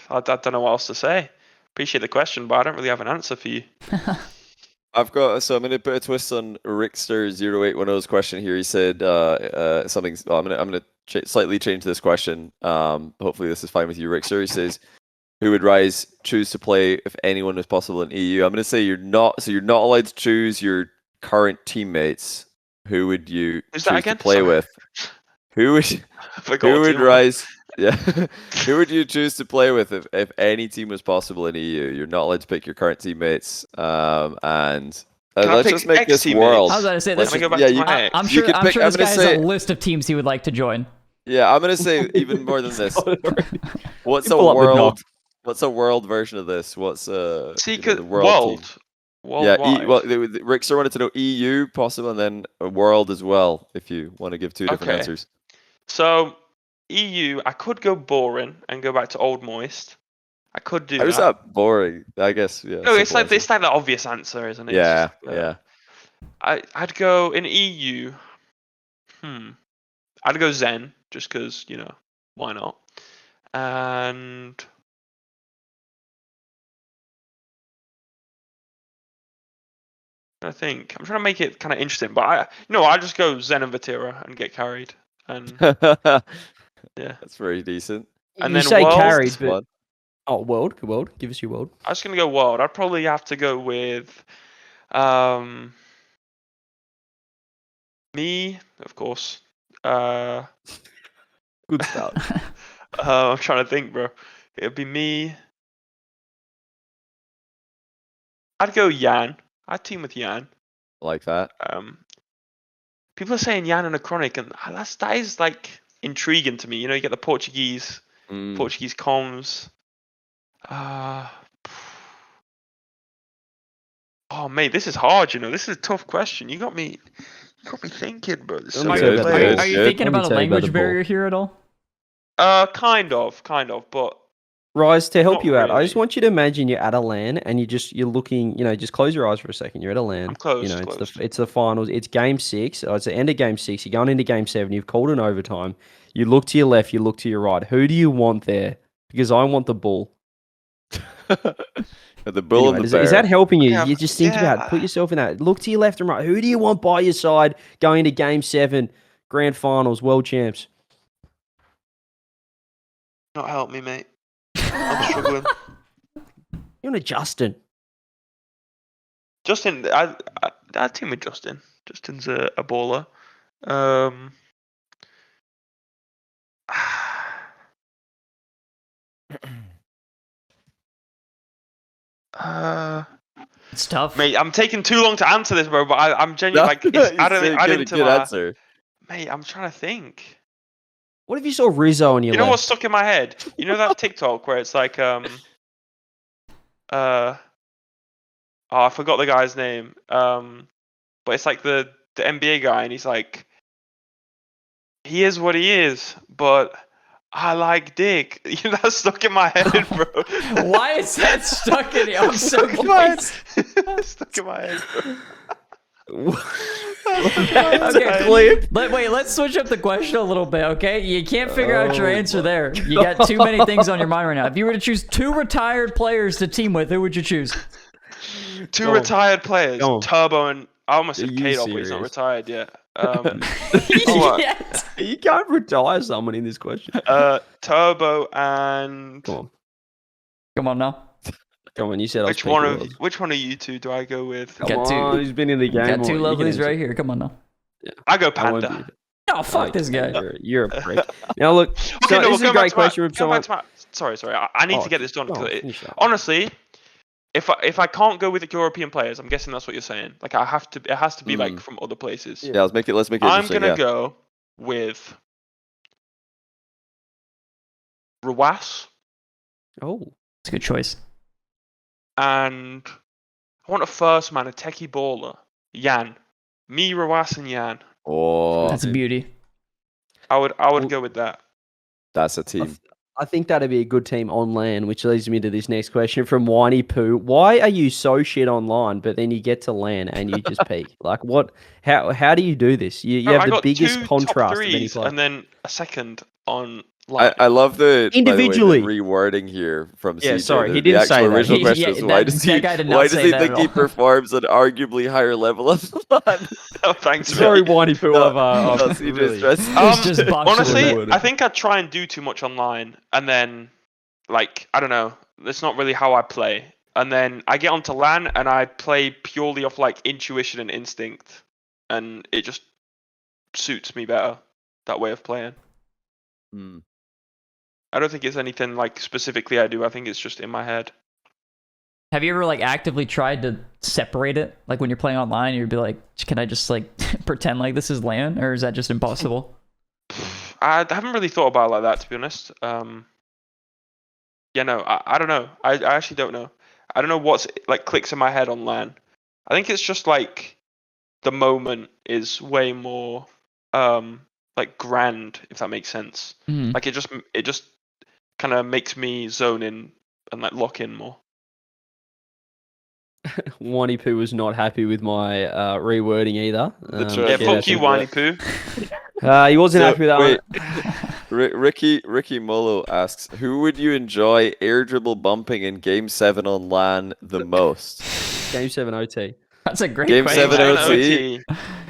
don't know what else to say. Appreciate the question, but I don't really have an answer for you. I'm going to put a twist on Rickster0810's question here. He said something. Well, I'm going to slightly change this question. Hopefully this is fine with you, Rickster. He says, who would Rise choose to play if anyone was possible in EU? I'm going to say you're not allowed to choose your current teammates. Who would you choose to play with? Who would Rise? Yeah. Who would you choose to play with if any team was possible in EU? You're not allowed to pick your current teammates. And let's just make this world. I was going to say this. I'm sure this guy has a list of teams he would like to join. Yeah, I'm going to say even more than this. What's a world? What's a world version of this? What's a world? Yeah, Rickster wanted to know EU possible and then a world as well. If you want to give two different answers. So EU, I could go boring and go back to Old Moist. I could do. How's that boring? I guess. Yeah. No, it's like the obvious answer, isn't it? Yeah, yeah. I'd go in EU. I'd go Zen just because why not? And I think I'm trying to make it kind of interesting, but I just go Zen and Vatira and get carried. And yeah, that's very decent. And you then say world, carried, but world. Give us your world. I was gonna go world. I'd probably have to go with me, of course. Good start. I'm trying to think, bro. It'd be me. I'd go Yan. I'd team with Yan. Like that. People are saying Yan and a Chronic, and that is like intriguing to me. You get the Portuguese comms. Oh mate, this is hard. This is a tough question. You got me thinking, bro. Are you thinking about a language barrier here at all? Kind of, but Rise, to help you out, I just want you to imagine you're at a LAN and you're looking, just close your eyes for a second. You're at a LAN. I'm close. It's the finals. It's game 6. It's the end of game 6. You're going into game 7. You've called an overtime. You look to your left. You look to your right. Who do you want there? Because I want the bull. The bull and the bear. Is that helping you? You just think about it. Put yourself in that. Look to your left and right. Who do you want by your side going into game 7, grand finals, world champs? Not help me, mate. I'm struggling. You want a Justin? Justin, I'd team with Justin. Justin's a baller. It's tough. Mate, I'm taking too long to answer this, bro. But I'm genuinely like, it's added to good my. answer. Mate, I'm trying to think. What if you saw Rizzo on your You know left? what's stuck in my head? You know that TikTok where it's like oh, I forgot the guy's name. But it's like the NBA guy, and he's like, he is what he is, but I like dick. You know, that's stuck in my head, bro. Why is that stuck in you? I'm so confused. Stuck in my head, bro. Okay, wait, let's switch up the question a little bit, okay? You can't figure out your answer there. You got too many things on your mind right now. If you were to choose 2 retired players to team with, who would you choose? 2 retired players, Turbo and I almost said K-Dog, but he's not retired yet. Yes. You can't retire someone in this question. Turbo and Come on now. Come on, you said which one of you 2 do I go with? Come on, he's been in the game. Got 2 lovelies right here. Come on now. Yeah. I go Panda. Oh, fuck this guy. You're a prick. Now look, okay, this is a great question. Sorry. I need to get this done because honestly, if I can't go with European players, I'm guessing that's what you're saying. Like it has to be like from other places. Yeah, let's make it. I'm gonna go with Rawas. Oh, it's a good choice. And I want a first man, a techie baller, Jan. Me, Rawas, and Jan. Oh, that's a beauty. I would go with that. That's a team. I think that'd be a good team on LAN, which leads me to this next question from Whiny Poo. Why are you so shit online, but then you get to LAN and you just peak? Like what? How do you do this? You have the biggest contrast of any player. And then a second on. I love the individually rewording here from CJ. Sorry, he didn't say that. Original question is why does he think he performs at arguably higher level of LAN? Oh, thanks. Sorry, Whiny Poo. Honestly, I think I try and do too much online, and then like I don't know, that's not really how I play. And then I get onto LAN and I play purely off like intuition and instinct, and it just suits me better that way of playing. I don't think it's anything like specifically I do. I think it's just in my head. Have you ever like actively tried to separate it? Like when you're playing online, you'd be like, can I just like pretend like this is LAN, or is that just impossible? I haven't really thought about it like that, to be honest. Yeah, no, I don't know. I actually don't know. I don't know what's like clicks in my head on LAN. I think it's just like the moment is way more like grand, if that makes sense. Like it just kind of makes me zone in and like lock in more. Whiny Poo was not happy with my rewording either. Fuck you, Whiny Poo. He wasn't happy with that one. Ricky Molo asks, who would you enjoy air dribble bumping in Game 7 on LAN the most? Game 7 OT. That's a great Game question. 7 OT.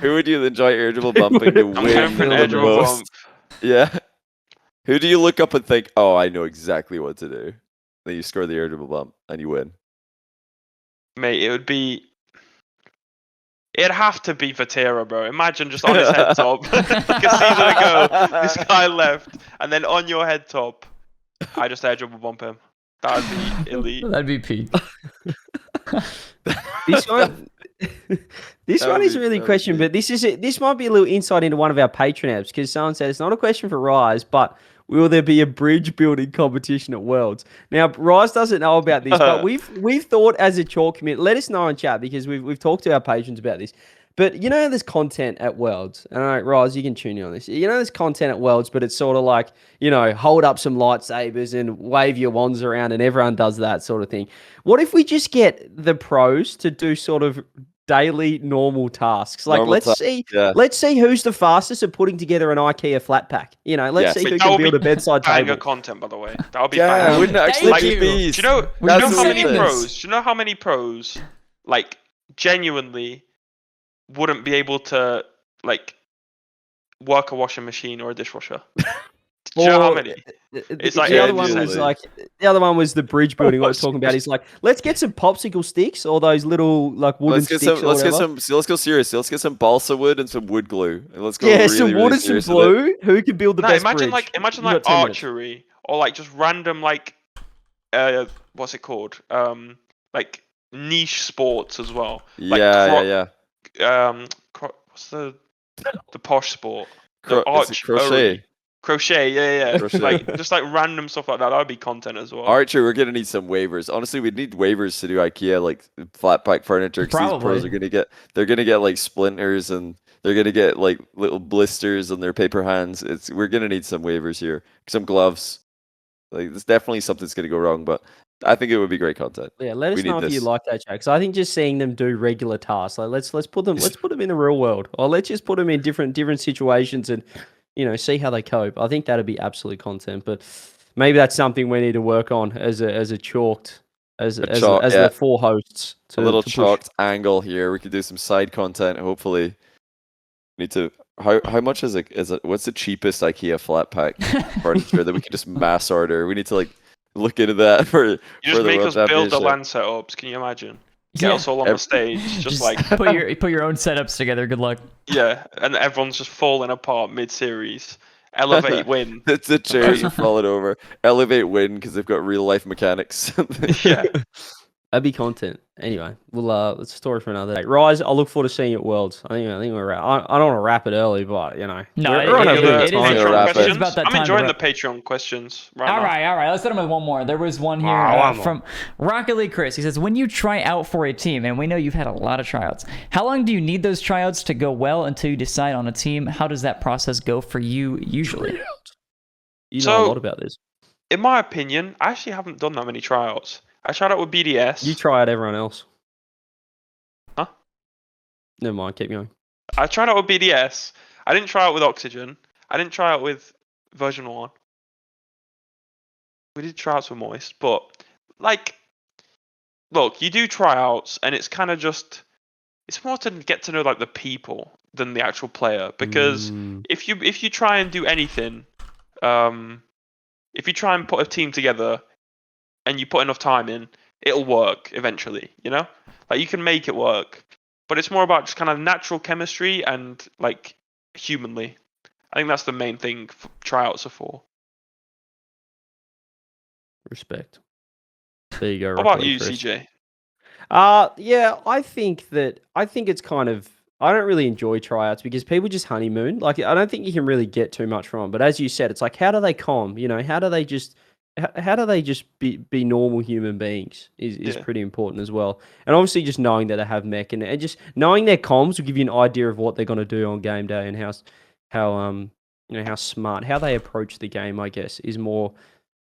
Who would you enjoy air dribble bumping to win the most? Yeah. Who do you look up and think, oh, I know exactly what to do? Then you score the air dribble bump and you win. Mate, it'd have to be Vatera, bro. Imagine just on his head top, like a season ago, this guy left, and then on your head top, I just air dribble bump him. That would be elite. That'd be peak. This one isn't really a question, but this might be a little insight into one of our Patreon apps, because someone said it's not a question for Rise, but will there be a bridge building competition at Worlds? Now, Rise doesn't know about this, but we've thought as a chalk committee. Let us know in chat, because we've talked to our patrons about this. But you know, there's content at Worlds. And all right, Rise, you can tune in on this. You know, there's content at Worlds, but it's sort of like, you know, hold up some lightsabers and wave your wands around, and everyone does that sort of thing. What if we just get the pros to do sort of daily normal tasks? Like let's see who's the fastest at putting together an IKEA flat pack. You know, let's see who can build a bedside table. Content, by the way. That would be fun. Wouldn't it actually be beast? Do you know how many pros? Do you know how many pros like genuinely wouldn't be able to like work a washing machine or a dishwasher? Do you know how Or many? It's the like other one was genuinely. like the other one was the bridge building. What I was talking about. He's like, let's get some popsicle sticks or those little like wooden sticks or whatever. Let's go serious. Let's get some balsa wood and some wood glue. And let's go Yeah, really, some really wood and some serious with it. glue. Who can build the best imagine bridge? imagine You like got 10 minutes. archery or like just random like what's it called? Like niche sports as well. Like Yeah. what's the posh sport? Is it crochet? Crochet, yeah. Crochet. Like just like random stuff like that. That would be content as well. Archery, we're gonna need some waivers. Honestly, we'd need waivers to do IKEA like flat pack furniture. Because these pros are they're gonna get like splinters and they're gonna get like little blisters on their paper hands. We're gonna need some waivers here. Some gloves. Like there's definitely something's gonna go wrong, but I think it would be great content. Yeah, let us know if you like that, Jack. Because I think just seeing them do regular tasks, like let's put them in the real world, or let's just put them in different situations and see how they cope. I think that'd be absolute content. But maybe that's something we need to work on as the 4 hosts. A little chalked angle here. We could do some side content. Hopefully, need to. How much is it? What's the cheapest IKEA flat pack furniture that we can just mass order? We need to like look into that for. You just make us build the LAN championship. setups. Can you imagine? Get us all on the stage, just like put your own setups together. Good luck. yeah, and everyone's just falling apart mid-series. Elevate, win. The chairs are falling over. Elevate, win because they've got real life mechanics. Yeah. That'd be content. Anyway, it's a story for another day. Rise, I look forward to seeing you at Worlds. I think we're. I don't want to wrap it early, but No, we're on a good time. Patreon questions. about that I'm time enjoying to the Patreon questions right All now. right. Let's hit him with one more. There was one here from Rocket League Chris. He says, when you try out for a team, and we know you've had a lot of tryouts, how long do you need those tryouts to go well until you decide on a team? How does that process go for you usually? You know a lot about this. In my opinion, I actually haven't done that many tryouts. I tried out with BDS. You try out everyone else. Huh? Never mind, keep going. I tried out with BDS. I didn't try out with Oxygen. I didn't try out with version 1. We did tryouts with Moist, but like, look, you do tryouts, and it's kind of just, it's more to get to know like the people than the actual player. Because if you try and do anything, if you try and put a team together, and you put enough time in, it'll work eventually. Like you can make it work, but it's more about just kind of natural chemistry and like humanly. I think that's the main thing tryouts are for. Respect. There you go. What about you, CJ? Yeah, I think it's kind of. I don't really enjoy tryouts because people just honeymoon. Like I don't think you can really get too much from them. But as you said, it's like how do they calm? How do they just be normal human beings is pretty important as well. And obviously just knowing that they have mech and just knowing their comms will give you an idea of what they're going to do on game day and how smart, how they approach the game, I guess, is more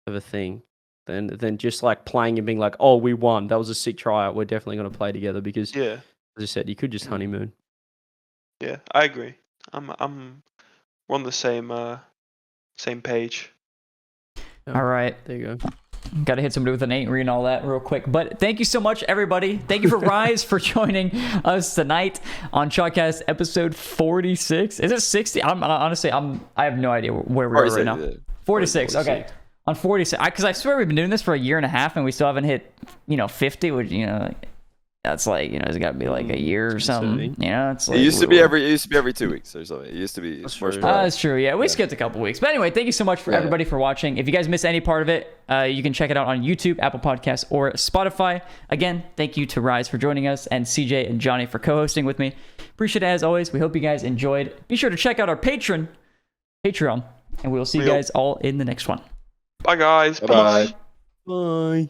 of a thing than just like playing and being like, oh, we won. That was a sick tryout. We're definitely going to play together because, as I said, you could just honeymoon. Yeah, I agree. We're on the same page. All right. There you go. Got to hit somebody with an 8 and read all that real quick. But thank you so much, everybody. Thank you for Rise for joining us tonight on Shotcast episode 46. Is it 60? Honestly, I have no idea where we are right now. 46. Okay. On 46. Because I swear we've been doing this for a year and a half and we still haven't hit, 50, which, that's like, it's got to be like a year or something. It's like, it used to be every 2 weeks or something. It used to be. That's true. Yeah, we skipped a couple weeks. But anyway, thank you so much for everybody for watching. If you guys missed any part of it, you can check it out on YouTube, Apple Podcasts, or Spotify. Again, thank you to Rise for joining us and CJ and Johnny for co-hosting with me. Appreciate it as always. We hope you guys enjoyed. Be sure to check out our Patreon, and we will see you guys all in the next one. Bye, guys. Bye. Bye.